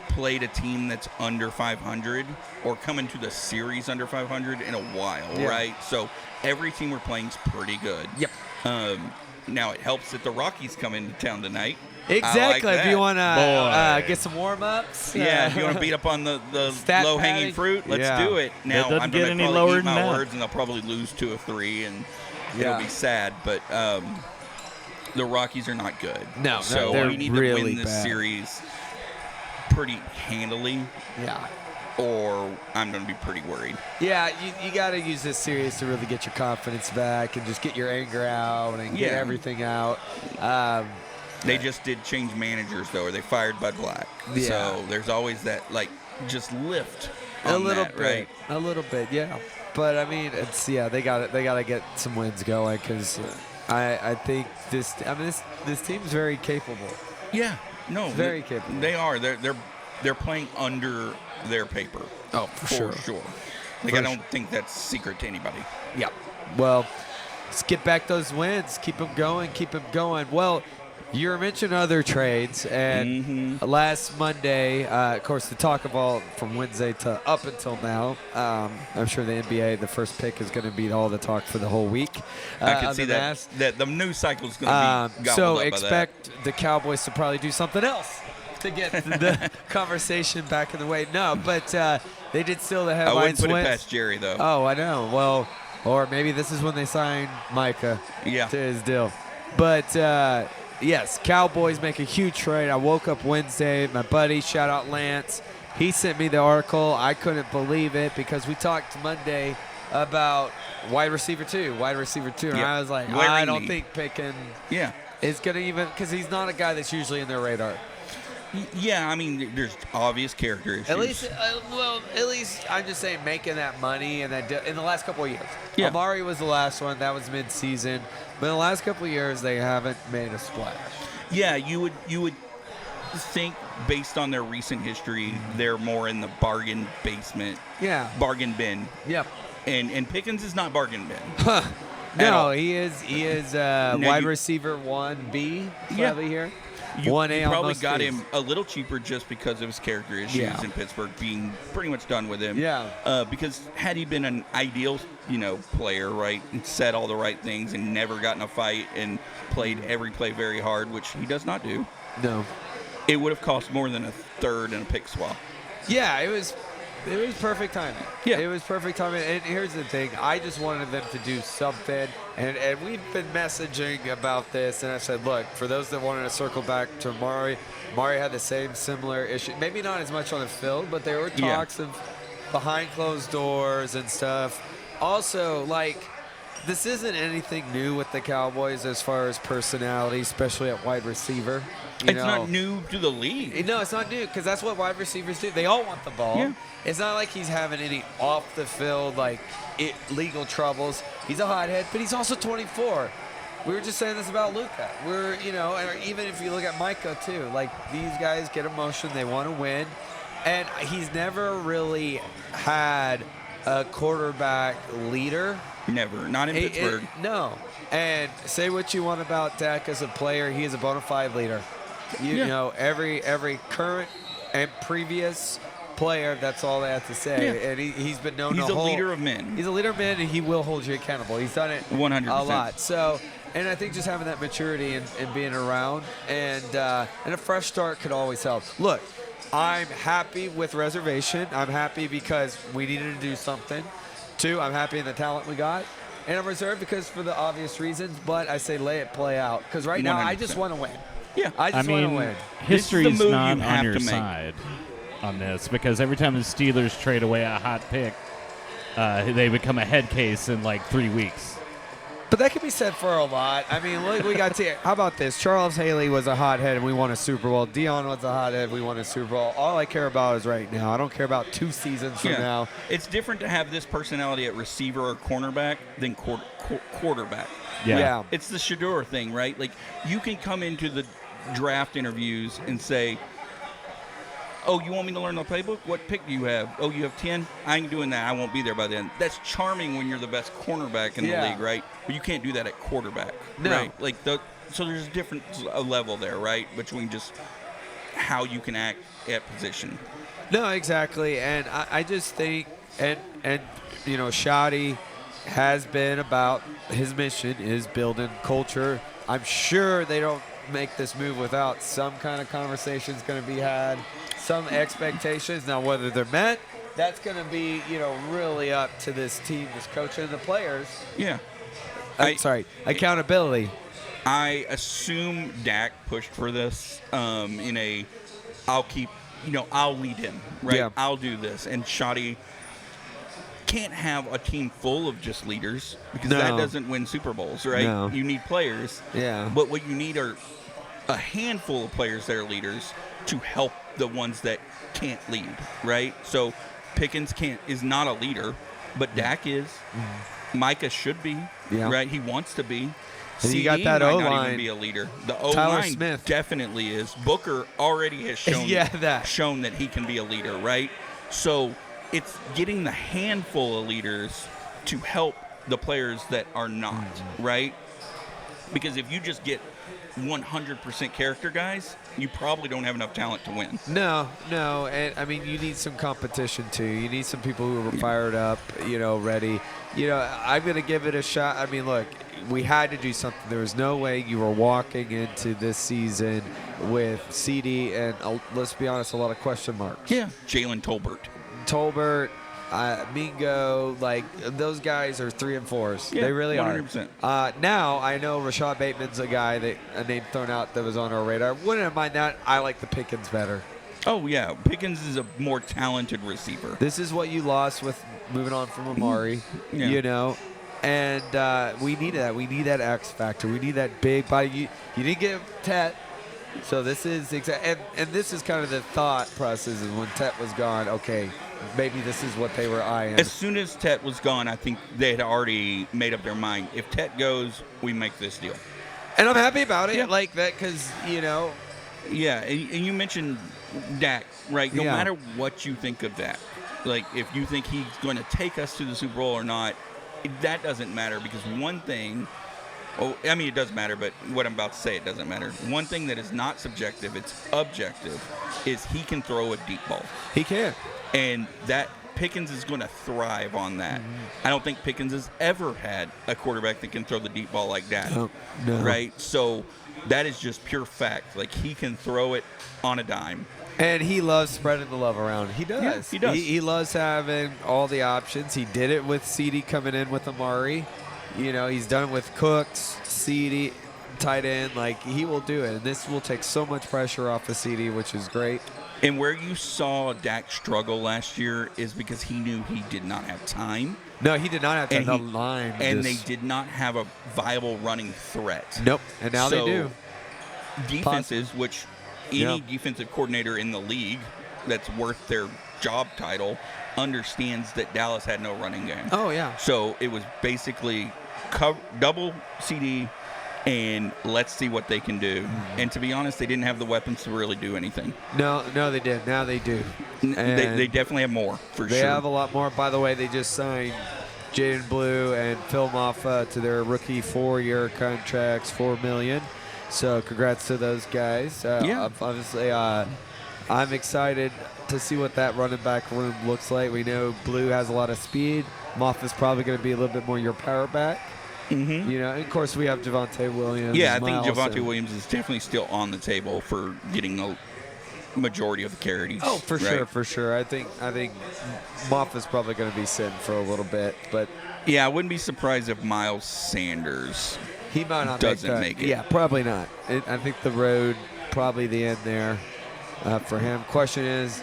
played a team that's under 500 or come into the series under 500 in a while, Yeah. right? So every team we're playing is pretty good. Yep. Now it helps that the Rockies come into town tonight. Exactly. I like If you that. want to Boy. get some warm-ups. Yeah, if you want to beat up on the Stat low-hanging padding. fruit, let's Yeah. do it. Now doesn't I'm get going to any probably lower eat than my that. words, and they'll probably lose 2 or 3, and Yeah. it'll be sad. But the Rockies are not good. No, so they're we need to really win this bad. series pretty handily, Yeah. or I'm going to be pretty worried. Yeah, you got to use this series to really get your confidence back and just get your anger out and get Yeah. everything out. They just did change managers though, or they fired Bud Black. Yeah. So there's always that just lift A on little that, bit, right? a little bit, yeah. But I mean, they got to get some wins going because I think this team's very capable. Yeah. No, Very capable. They are. They're playing under their paper. Oh, For sure. Like For I don't think that's secret to anybody. Yeah. Well, let's get back those wins. Keep them going. Well, you were mentioning other trades, and last Monday, of course, the talk of all from Wednesday to up until now, I'm sure the NBA, the first pick is going to be all the talk for the whole week. I can on see the that, Mavs. that the news cycle is going to be gobbled So up by that. expect the Cowboys to probably do something else to get the conversation back in the way. No, but they did steal the I headlines. wouldn't put it wins. past Jerry though. Oh, I know. Well, or maybe this is when they sign Micah Yeah. to his deal. But yes, Cowboys make a huge trade. I woke up Wednesday. My buddy, shout out Lance, he sent me the article. I couldn't believe it because we talked Monday about wide receiver two. And Yep. I was like, Glaring I don't need. think Pickens Yeah. is going to even, because he's not a guy that's usually in their radar. Yeah, I mean, there's obvious character issues. At least I'm just saying making that money and that in the last couple of years. Yeah. Amari was the last one. That was mid-season. But in the last couple of years, they haven't made a splash. Yeah, you would think based on their recent history, they're more in the bargain basement, Yeah. bargain bin. Yep. And Pickens is not bargain bin. No, he is wide you- receiver 1B Yeah. probably here. You 1A on probably most got streets. him a little cheaper just because of his character issues Yeah. in Pittsburgh being pretty much done with him. Yeah. Because had he been an ideal, player, right, and said all the right things and never got in a fight and played every play very hard, which he does not do, No. it would have cost more than a third and a pick swap. Yeah, it was perfect timing. Yeah. It was perfect timing. And here's the thing. I just wanted them to do something. And we've been messaging about this. And I said, look, for those that wanted to circle back to Mari had the same similar issue. Maybe not as much on the field, but there were Yeah. talks of behind closed doors and stuff. Also, this isn't anything new with the Cowboys as far as personality, especially at wide receiver. You It's know. not new to the league. No, it's not new because that's what wide receivers do. They all want the ball. Yeah. It's not like he's having any off the field legal troubles. He's a hothead, but he's also 24. We were just saying this about Luka. Or even if you look at Micah too, these guys get emotion, they want to win, and he's never really had a quarterback leader. Never. Not in Pittsburgh. No. And say what you want about Dak as a player, he is a bona fide leader. You know, every current and previous player, that's all they have to say. Yeah. And he's been known He's to a hold. leader of men. He's a leader of men, and he will hold you accountable. He's done it 100%. a lot. So, and I think just having that maturity and being around and a fresh start could always help. Look, I'm happy with reservation. I'm happy because we needed to do something. 2, I'm happy in the talent we got. And I'm reserved because for the obvious reasons, but I say let it play out. Because right now, I just 100%. want to win. Yeah. I I just want to mean, win. history's move not you on have your to make. side on this because every time the Steelers trade away a hot pick, they become a head case in 3 weeks. But that can be said for a lot. I mean, look, we got to. How about this? Charles Haley was a hothead, and we won a Super Bowl. Dion was a hothead, we won a Super Bowl. All I care about is right now. I don't care about 2 seasons from now. It's different to have this personality at receiver or cornerback than quarterback. Yeah. It's the Shador thing, right? You can come into the draft interviews and say, oh, you want me to learn the playbook? What pick do you have? Oh, you have 10? I ain't doing that. I won't be there by then. That's charming when you're the best cornerback in the league, right? But you can't do that at quarterback, No. right? So there's a different level there, right, between just how you can act at position. No, exactly. And I just think, and Shadi has been about his mission is building culture. I'm sure they don't make this move without some kind of conversations going to be had, some expectations. Now, whether they're met, that's going to be, really up to this team, this coach, and the players. Yeah. Accountability. I assume Dak pushed for this I'll lead him, right? Yeah. I'll do this. And Shadi can't have a team full of just leaders because No. that doesn't win Super Bowls, right? No. You need players. Yeah. But what you need are a handful of players that are leaders to help the ones that can't lead, right? So Pickens is not a leader, but Dak is. Micah should be, Yeah. right? He wants to be. And you got CD that might O-line. not even be a leader. The Tyler O-line Smith. definitely is. Booker already has shown shown that he can be a leader, right? So it's getting the handful of leaders to help the players that are not, right? Because if you just get 100% character guys, you probably don't have enough talent to win. No, and I mean you need some competition too. You need some people who are fired up, ready. I'm gonna give it a shot. I mean, look, we had to do something. There was no way you were walking into this season with CD and let's be honest, a lot of question marks. Yeah, Jalen Tolbert, Mingo, those guys are 3 and 4s. Yeah, they really 100%. are. Now a Bateman's a guy a name thrown out that was on our radar. Wouldn't mind that. I like the Pickens better. Oh yeah, Pickens is a more talented receiver. This is what you lost with moving on from Amari, Yeah. And we needed that. We need that X factor. We need that big body. You didn't get Tet, so this is and this is kind of the thought process is when Tet was gone. Okay, maybe this is what they were eyeing. As soon as Tet was gone, I think they had already made up their mind. If Tet goes, we make this deal. And I'm happy about it, Yeah. like that, because Yeah, and you mentioned Dak, right? No Yeah. matter what you think of Dak, if you think he's going to take us to the Super Bowl or not, that doesn't matter because one thing. Oh, I mean, it does matter, but what I'm about to say, it doesn't matter. One thing that is not subjective, it's objective, is he can throw a deep ball. He can. And that Pickens is going to thrive on that. I don't think Pickens has ever had a quarterback that can throw the deep ball like that. No. Right? So that is just pure fact. Like, he can throw it on a dime. And he loves spreading the love around. He does. Yeah, he does. He loves having all the options. He did it with CD coming in with Amari. You know, he's done it with Cooks, CD, tight end. Like, he will do it. And this will take so much pressure off of CD, which is great. And where you saw Dak struggle last year is because he knew he did not have time. No, he did not have to. And The he- line. And just- they did not have a viable running threat. Nope. And now they So, do. Defenses, which any Yep. defensive coordinator in the league that's worth their job title understands that Dallas had no running game. Oh, yeah. So it was basically double CD and let's see what they can do. And to be honest, they didn't have the weapons to really do anything. No, they did. Now they do. They And definitely have more, for they sure. have a lot more. By the way, they just signed Jaden Blue and Phil Moffa to their rookie 4-year contracts, $4 million. So congrats to those guys. Yeah. Obviously, I'm excited to see what that running back room looks like. We know Blue has a lot of speed. Moffa's probably going to be a little bit more your power back. Mm-hmm. You know, and of course we have Javonte Williams. Yeah, I think Miles, Javonte and- Williams is definitely still on the table for getting a majority of the carries. Oh, for right? sure, for sure. I think Moffa's probably going to be sitting for a little bit, but Yeah, I wouldn't be surprised if Miles Sanders he might not doesn't make it. Yeah, probably not. I think the road probably the end there for him. Question is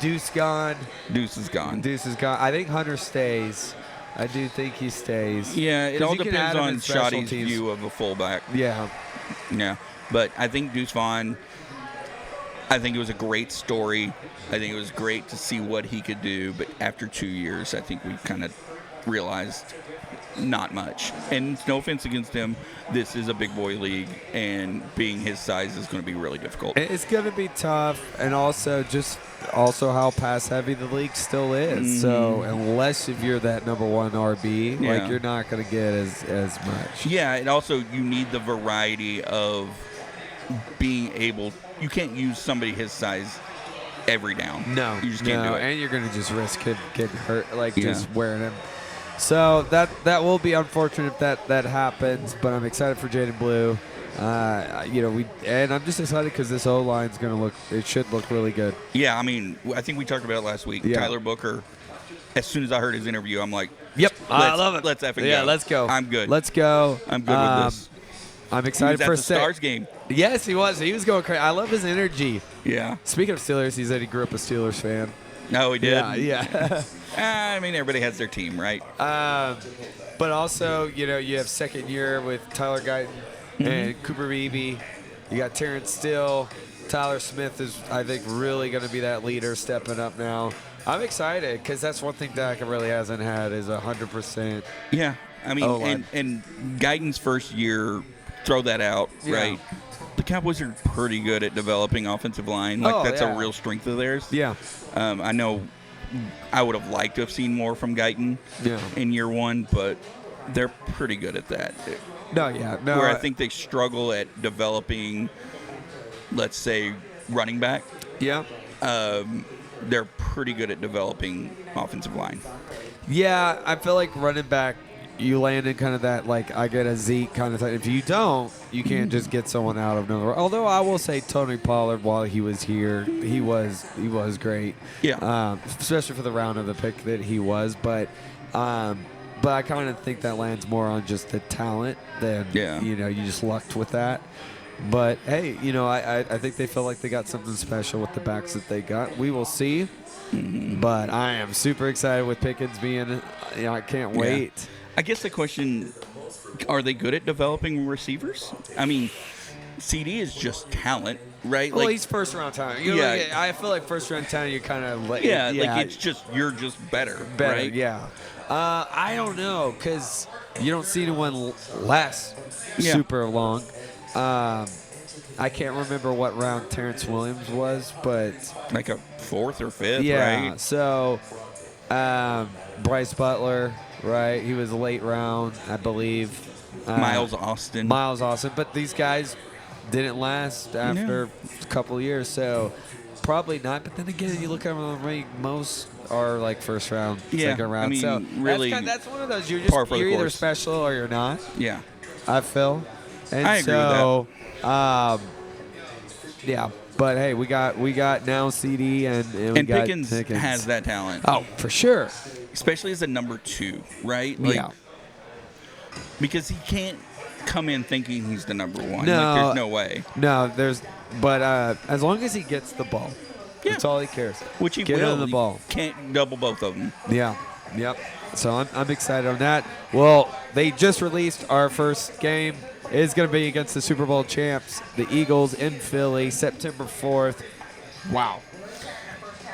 Deuce gone? Deuce is gone. Deuce is gone. I think Hunter stays. I do think he stays. Yeah, it 'Cause all you can depends add him on in special Shoddy's teams. view of a fullback. Yeah. Yeah, but I think Deuce Vaughn, I think it was a great story. I think it was great to see what he could do, but after 2 years, I think we kind of realized not much. And no offense against him, this is a big boy league, and being his size is going to be really difficult. It's going to be tough, and also how pass heavy the league still is. So unless if you're that number one RB, Yeah. like you're not going to get as much. Yeah, and also you need the variety of being able. You can't use somebody his size every down. No, you just can't do it. And you're going to just risk him getting hurt, like Yeah. just wearing him. So that will be unfortunate if that happens. But I'm excited for Jaden Blue. And I'm just excited because this O line's going to look. It should look really good. Yeah, I mean, I think we talked about it last week. Yeah. Tyler Booker. As soon as I heard his interview, I'm like, Yep, I let's- love it. let's effing Yeah, go. let's go. I'm good. Let's go. I'm good with this. I'm He excited was for at the Stars game. Yes, he was. He was going crazy. I love his energy. Yeah. Speaking of Steelers, he said he grew up a Steelers fan. No, he did. Yeah. I mean, everybody has their team, right? But also, you have second year with Tyler Guyton and Cooper Beebe. You got Terrence Steele. Tyler Smith is, I think, really going to be that leader stepping up now. I'm excited because that's one thing Dak really hasn't had is 100%. Yeah. I mean, O-line. and Guyton's first year, throw that out, Yeah. right? The Cowboys are pretty good at developing offensive line. Like, Oh, that's yeah. a real strength of theirs. Yeah. I know I would have liked to have seen more from Guyton Yeah. in year one, but they're pretty good at that. No, yeah. No, Where I think they struggle at developing, let's say, running back, Yeah. they're pretty good at developing offensive line. Yeah, I feel like running back, you land in kind of that, like, I get a Zeke kind of thing. If you don't, you can't just get someone out of nowhere. Although I will say Tony Pollard, while he was here, he was great. Yeah. Especially for the round of the pick that he was. But I kind of think that lands more on just the talent than, Yeah. you just lucked with that. But, hey, I think they feel like they got something special with the backs that they got. We will see. But I am super excited with Pickens being, I can't wait. I guess the question, are they good at developing receivers? I mean, CD is just talent, right? Well, like, he's first round talent. Yeah. I feel like first round talent, you're kind of like, like it's just, you're just better, better. right? Yeah. I don't know because you don't see anyone last Yeah. super long. I can't remember what round Terrence Williams was, but Like a fourth or fifth, yeah. right? So Bryce Butler, right? He was a late round, I believe. Miles Austin. Miles Austin. But these guys didn't last after a couple of years, so probably not. But then again, you look around the ring, most are like first round, second round. I mean, so really, that's one of those. You're par for the either course. special or you're not. Yeah. I feel. And I agree with that. Yeah. But hey, we got now CD and we got Pickens has that talent. Oh, for sure. Especially as a number 2, right? Yeah. Because he can't come in thinking he's the number 1. No. Like, there's no way. No, but as long as he gets the ball, Yeah. that's all he cares. Which he Get will. him the You ball. can't double both of them. Yeah. Yep. So I'm excited on that. Well, they just released our first game. It's going to be against the Super Bowl champs, the Eagles in Philly, September 4th. Wow.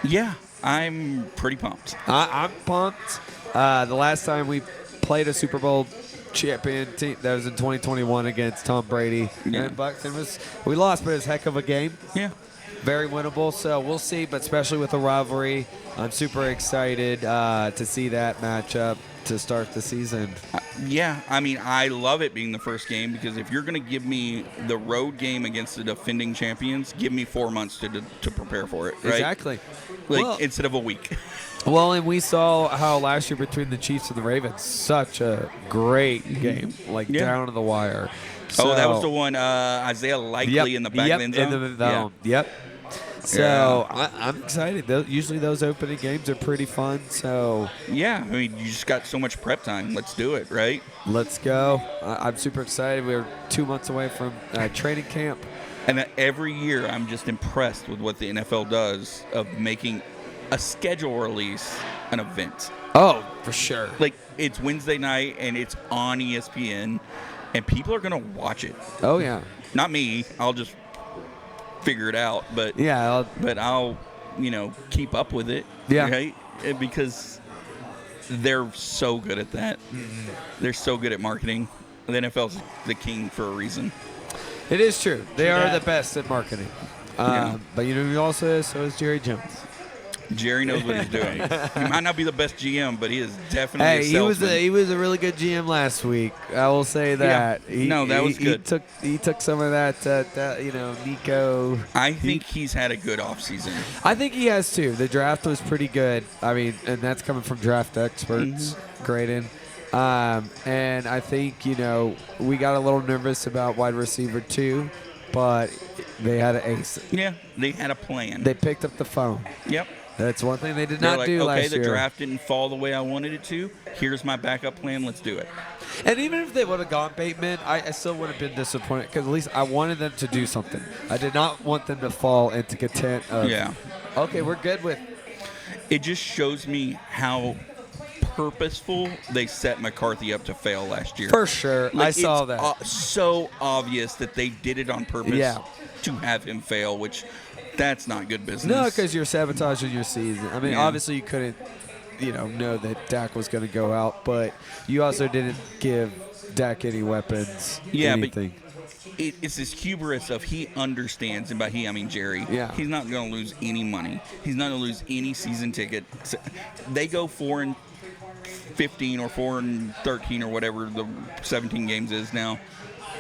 Yeah. I'm pretty pumped. I'm pumped. The last time we played a Super Bowl champion team, that was in 2021 against Tom Brady Yeah. and Bucs. We lost, but it was a heck of a game. Yeah. Very winnable, so we'll see. But especially with the rivalry, I'm super excited to see that matchup to start the season. Yeah, I mean, I love it being the first game because if you're going to give me the road game against the defending champions, give me 4 months to prepare for it, right? Exactly. Like, Well- instead of a week. Well, and we saw how last year between the Chiefs and the Ravens, such a great game, like Yeah. down to the wire. Oh, that was So- the one, Isaiah Likely in the back of the end zone? in the zone. Yep. So I'm excited. Usually those opening games are pretty fun. So Yeah, I mean, you just got so much prep time. Let's do it, right? let's go. I'm super excited. We're 2 months away from training camp. And every year, I'm just impressed with what the NFL does of making a schedule release an event. Oh, for sure. Like, it's Wednesday night, and it's on ESPN, and people are going to watch it. Oh, yeah. Not me. I'll just figure it out, but Yeah. I'll keep up with it. Yeah. Right? Because they're so good at that. Mm-hmm. They're so good at marketing. The NFL's the king for a reason. It is true. They are Yeah. the best at marketing. Yeah. But you know who also is? So is Jerry Jones. Jerry knows what he's doing. He might not be the best GM, but he is definitely Hey, a he was salesman. a really good GM last week. I will say that. No, that was good. He took some of that Nico. I think he's had a good offseason. I think he has too. The draft was pretty good. I mean, and that's coming from draft experts, Graydon. And I think we got a little nervous about wide receiver too, but they had an ace. Yeah, they had a plan. They picked up the phone. Yep. That's one thing they did They're not like, do okay, last the year. draft didn't fall the way I wanted it to. Here's my backup plan. Let's do it. And even if they would have gone Bateman, I still would have been disappointed because at least I wanted them to do something. I did not want them to fall into content of, Yeah. okay, we're good with. It just shows me how purposeful they set McCarthy up to fail last year. For sure. Like, I saw it's that. So obvious that they did it on purpose Yeah. to have him fail, which that's not good business. No, because you're sabotaging your season. I mean, Yeah. obviously you couldn't, know that Dak was going to go out, but you also didn't give Dak any weapons, Yeah, but- anything. It's this hubris of he understands, and by he I mean Jerry. Yeah. He's not going to lose any money. He's not going to lose any season ticket. They go 4-15 or 4-13 or whatever the 17 games is now.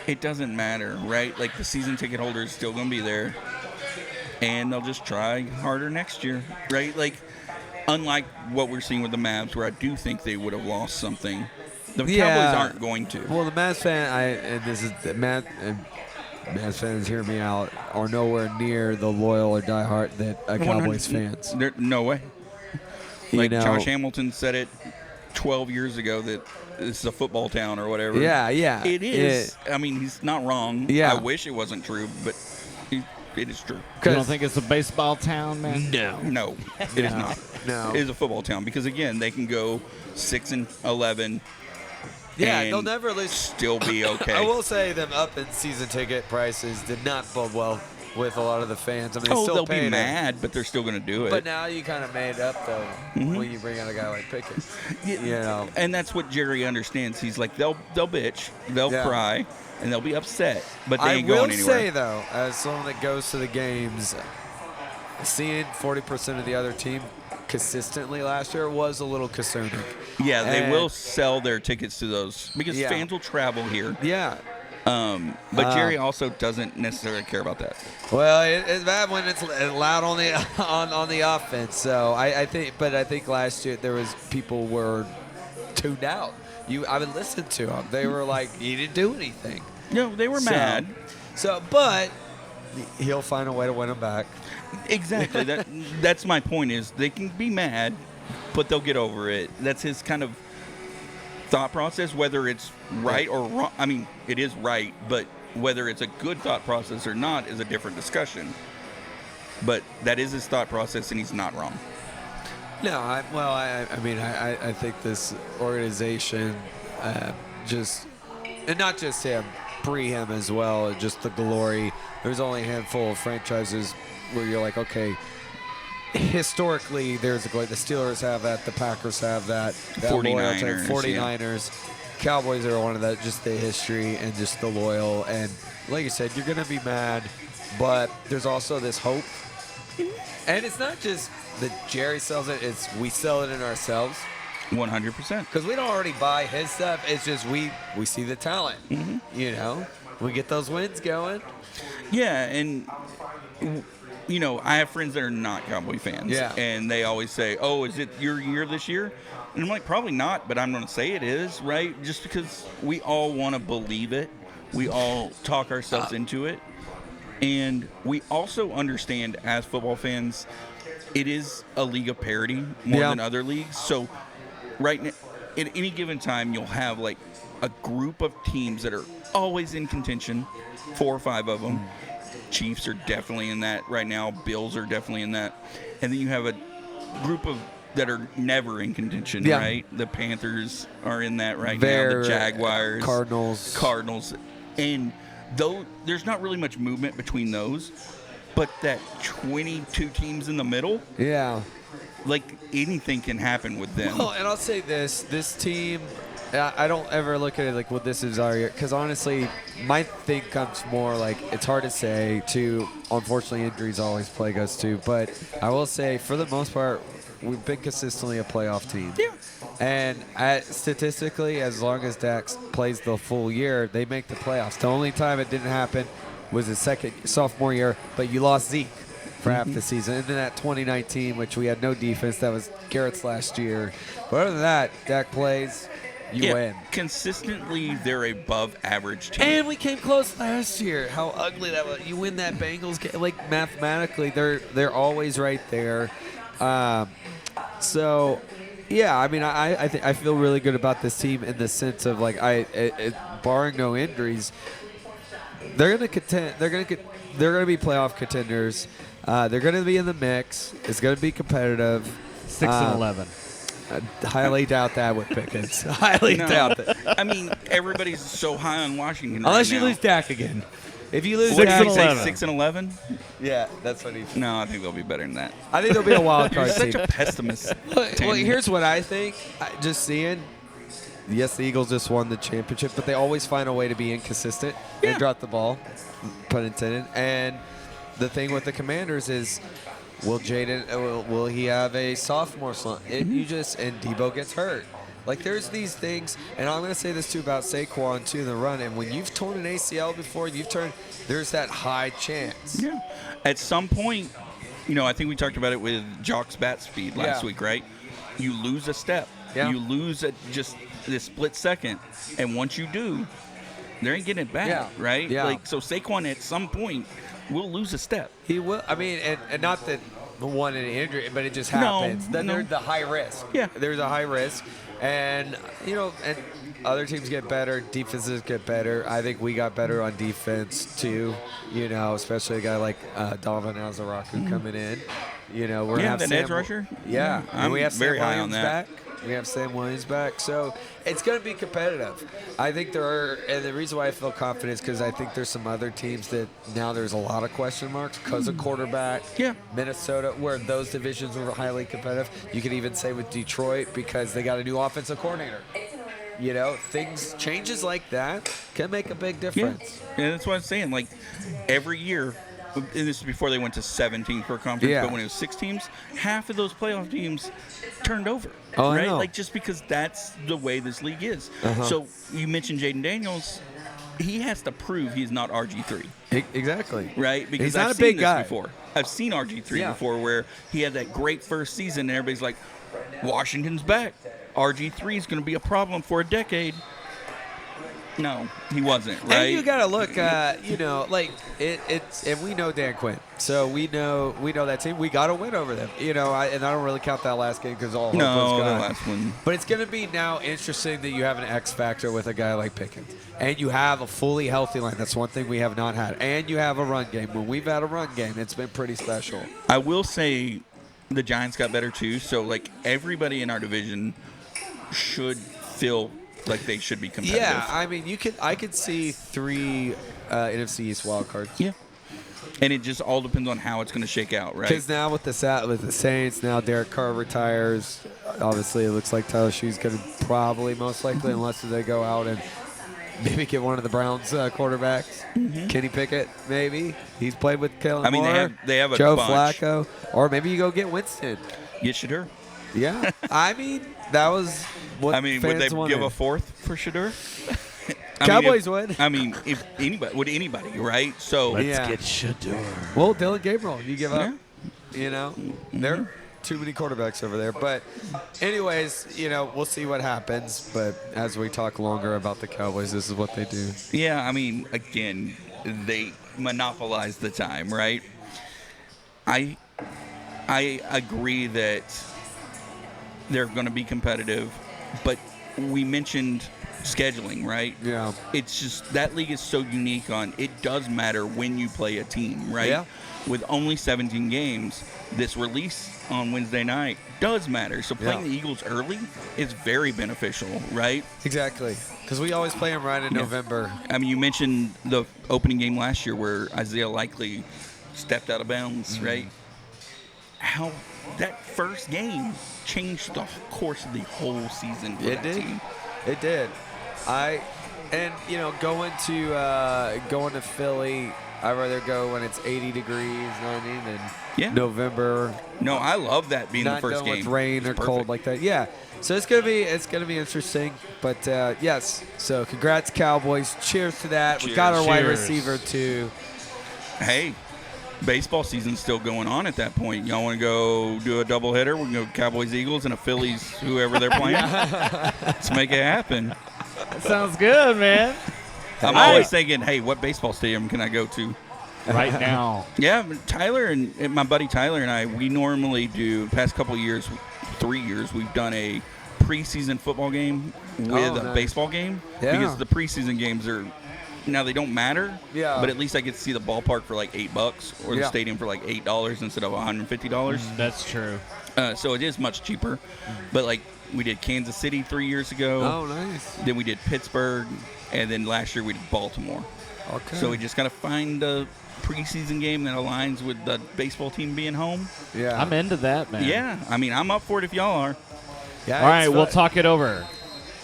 It doesn't matter, right? Like the season ticket holder is still going to be there, and they'll just try harder next year, right? Like unlike what we're seeing with the Mavs, where I do think they would have lost something. The Cowboys aren't going to. Well, the Mavs Mavs fans, hear me out, are nowhere near the loyal or diehard that Cowboys fans. No way. Like know- Josh Hamilton said it 12 years ago that this is a football town or whatever. Yeah, yeah. It is. I mean, he's not wrong. Yeah. I wish it wasn't true, but it is true. You don't think it's a baseball town, man? No, it is not. No. It is a football town because, again, they can go 6-11 Yeah, and they'll never lose. still be okay. I will say them up in season ticket prices did not bode well with a lot of the fans. I mean, Oh, still they'll paid be it. mad, but they're still going to do it. But now you kind of made up though when you bring out a guy like Pickett. And that's what Jerry understands. He's like, they'll bitch, they'll Yeah. cry, and they'll be upset, but they I ain't will going anywhere. say though, as someone that goes to the games, seeing 40% of the other team consistently last year was a little concerning. Yeah, they And- will sell their tickets to those because Yeah. fans will travel here. Yeah. But Jerry also doesn't necessarily care about that. Well, it's bad when it's loud on the on the offense. So I think last year there was people were tuned out. I would listen to them. They were like, you didn't do anything. No, they were mad. But he'll find a way to win them back. Exactly. That's my point. Is they can be mad, but they'll get over it. That's his kind of thought process. Whether it's right or wrong, I mean, it is right, but whether it's a good thought process or not is a different discussion. But that is his thought process, and he's not wrong. No, I think this organization just, and not just him, pre him as well, just the glory. There's only a handful of franchises where you're like, okay, historically there's a glory. The Steelers have that, the Packers have that, 49ers, 49ers. Cowboys are one of that, just the history and just the loyal. And like you said, you're going to be mad, but there's also this hope. And it's not just that Jerry sells it, it's we sell it in ourselves. 100%. Because we don't already buy his stuff. It's just we see the talent. You know, we get those wins going. Yeah, and you know, I have friends that are not Cowboy fans. Yeah. And they always say, "Oh, is it your year this year?" And I'm like, probably not, but I'm going to say it is, right? Just because we all want to believe it. We all talk ourselves into it. And we also understand as football fans, it is a league of parity more than other leagues. So right now, at any given time, you'll have like a group of teams that are always in contention, 4 or 5 of them. Chiefs are definitely in that right now. Bills are definitely in that. And then you have a group of that are never in contention, right? The Panthers are in that right now. The Jaguars. Cardinals. And though there's not really much movement between those, but that 22 teams in the middle, like anything can happen with them. Well, and I'll say this team, I don't ever look at it like, well, this is our year. Because honestly, my thing comes more like, it's hard to say, unfortunately, injuries always plague us too. But I will say, for the most part, we've been consistently a playoff team. Yeah. And statistically, as long as Dak plays the full year, they make the playoffs. The only time it didn't happen was his sophomore year, but you lost Zeke for half the season. And then that 2019, which we had no defense, that was Garrett's last year. But other than that, Dak plays, you win. Consistently, they're above average team. And we came close last year. How ugly that was. You win that Bengals game. Like, mathematically, they're always right there. So, yeah, I mean, I feel really good about this team in the sense of, like, barring no injuries, they're going to contend. They're going to be playoff contenders. They're going to be in the mix. It's going to be competitive. 6-11. I highly doubt that with Pickens. Highly doubt that. I mean, everybody's so high on Washington Unless right you now. lose Dak again. If you lose What Dak, did he say, 6-11. 6-11? yeah, that's what he. No, I think they'll be better than that. I think there'll be a wild You're card such team. a pessimist. Well, Tim. here's what I think. Just seeing, yes, the Eagles just won the championship, but they always find a way to be inconsistent and drop the ball, pun intended. And the thing with the Commanders is, will he have a sophomore slump? And Debo gets hurt. Like, there's these things, and I'm going to say this too about Saquon too in the run. And when you've torn an ACL before, there's that high chance. Yeah. At some point, you know, I think we talked about it with Jock's bat speed last week, right? You lose a step. Yeah. You lose at just this split second. And once you do, there ain't getting it back, right? Yeah. Like, so Saquon at some point will lose a step. He will. I mean, and not that one in injury, but it just happens. Then no. there's the high risk. Yeah. There's a high risk. And, you know, and other teams get better, defenses get better. I think we got better on defense, too, you know, especially a guy like Dalvin Azaraku coming in. You know, we're going to have the edge rusher. Yeah. I'm and we have very Sam high on Williams that. back. We have Sam Williams back. So it's going to be competitive. I think and the reason why I feel confident is because I think there's some other teams that now there's a lot of question marks because of quarterback. Yeah. Minnesota, where those divisions were highly competitive. You could even say with Detroit because they got a new offensive coordinator. You know, changes like that can make a big difference. Yeah, that's what I'm saying. Like, every year, and this is before they went to 17 per conference, Yeah. but when it was 6 teams, half of those playoff teams turned over. Oh, I right? know. Like, just because that's the way this league is. Uh-huh. So you mentioned Jaden Daniels. He has to prove he's not RG3. Exactly. Right? Because He's not I've a seen big this guy. before. I've seen RG3 Yeah. before where he had that great first season and everybody's like, Washington's back. RG3 is going to be a problem for a decade. No, he wasn't, right? And you gotta look, like it's, and we know Dan Quinn, so we know that team. We got to win over them, and I don't really count that last game because all hope was no, the gone. last one. But it's going to be now interesting that you have an X factor with a guy like Pickens, and you have a fully healthy line. That's one thing we have not had, and you have a run game. When we've had a run game, it's been pretty special. I will say the Giants got better too. So like everybody in our division should feel like they should be competitive. Yeah, I mean, I could see 3 NFC East wild cards. Yeah. And it just all depends on how it's going to shake out, right? Because now with the Saints, now Derek Carr retires. Obviously, it looks like Tyler Shue's going to probably most likely, unless they go out and maybe get one of the Browns quarterbacks. Kenny Pickett, maybe. He's played with Kellen I mean, Moore, they have a Joe bunch. Flacco, or maybe you go get Winston. Get Shedeur. Yeah, I mean, that was what I mean, fans would they wanted. give a fourth for Shedeur? Cowboys would. I mean, if anybody, right? So Yeah. Get Shedeur. Well, Dylan Gabriel, you give up. Yeah. There are too many quarterbacks over there. But anyways, we'll see what happens. But as we talk longer about the Cowboys, this is what they do. Yeah, I mean, again, they monopolize the time, right? I agree that they're going to be competitive, but we mentioned scheduling, right? Yeah. It's just that league is so unique on it does matter when you play a team, right? Yeah. With only 17 games, this release on Wednesday night does matter. So playing Yeah. the Eagles early is very beneficial, right? Exactly. Because we always play them right in Yeah. November. I mean, you mentioned the opening game last year where Isaiah Likely stepped out of bounds, right? How that first game changed the course of the whole season for It that did. team. It did. Going to Philly, I'd rather go when it's 80 degrees, 90, than Yeah. November. No, I love that being Not the first going game. with rain It's or perfect. cold like that. Yeah. So it's gonna be interesting. But yes. So congrats, Cowboys. Cheers to that. We got our wide Cheers. receiver too. Hey, baseball season's still going on at that point. Y'all want to go do a doubleheader? We can go Cowboys, Eagles, and a Phillies, whoever they're playing. Let's make it happen. Sounds good, man. I'm Hey. always thinking, hey, what baseball stadium can I go to? Right now. Yeah, Tyler and my buddy Tyler and I, we normally do, the past couple of years, 3 years, we've done a preseason football game with a nice. baseball game. Yeah. Because the preseason games are, now they don't matter, Yeah. but at least I get to see the ballpark for like $8 or the Yeah. stadium for like $8 instead of $150. That's true. So it is much cheaper. But like we did Kansas City 3 years ago. Oh, nice. Then we did Pittsburgh. And then last year we did Baltimore. Okay. So we just got to find a preseason game that aligns with the baseball team being home. yeah. I'm into that, man. Yeah, I mean, I'm up for it if y'all are. Yeah, All right, it's we'll fun. talk it over.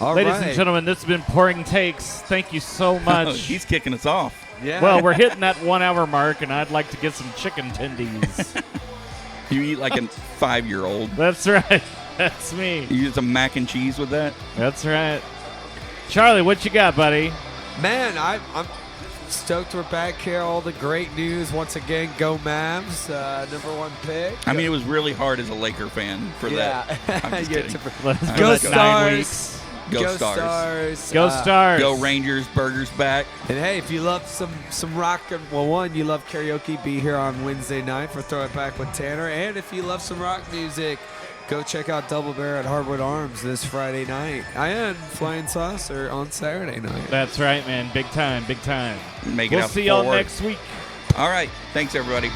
All Ladies right. and gentlemen, this has been Pouring Takes. Thank you so much. He's kicking us off. Yeah. Well, we're hitting that 1 hour mark, and I'd like to get some chicken tendies. You eat like a 5-year-old. That's right. That's me. You eat some mac and cheese with that. That's right. Charlie, what you got, buddy? Man, I'm stoked we're back here. All the great news once again. Go Mavs, #1 pick. I mean, it was really hard as a Laker fan for that. I'm just Yeah, kidding. Let's Go go Go that 9 Stars. weeks. Go Stars. Stars. Go Stars. Go Rangers, Burgers back. And hey, if you love some rock and you love karaoke, be here on Wednesday night for Throw It Back with Tanner. And if you love some rock music, go check out Double Bear at Hardwood Arms this Friday night. And Flying Saucer on Saturday night. That's right, man. Big time, big time. Make it We'll out see y'all 4. next week. All right. Thanks, everybody.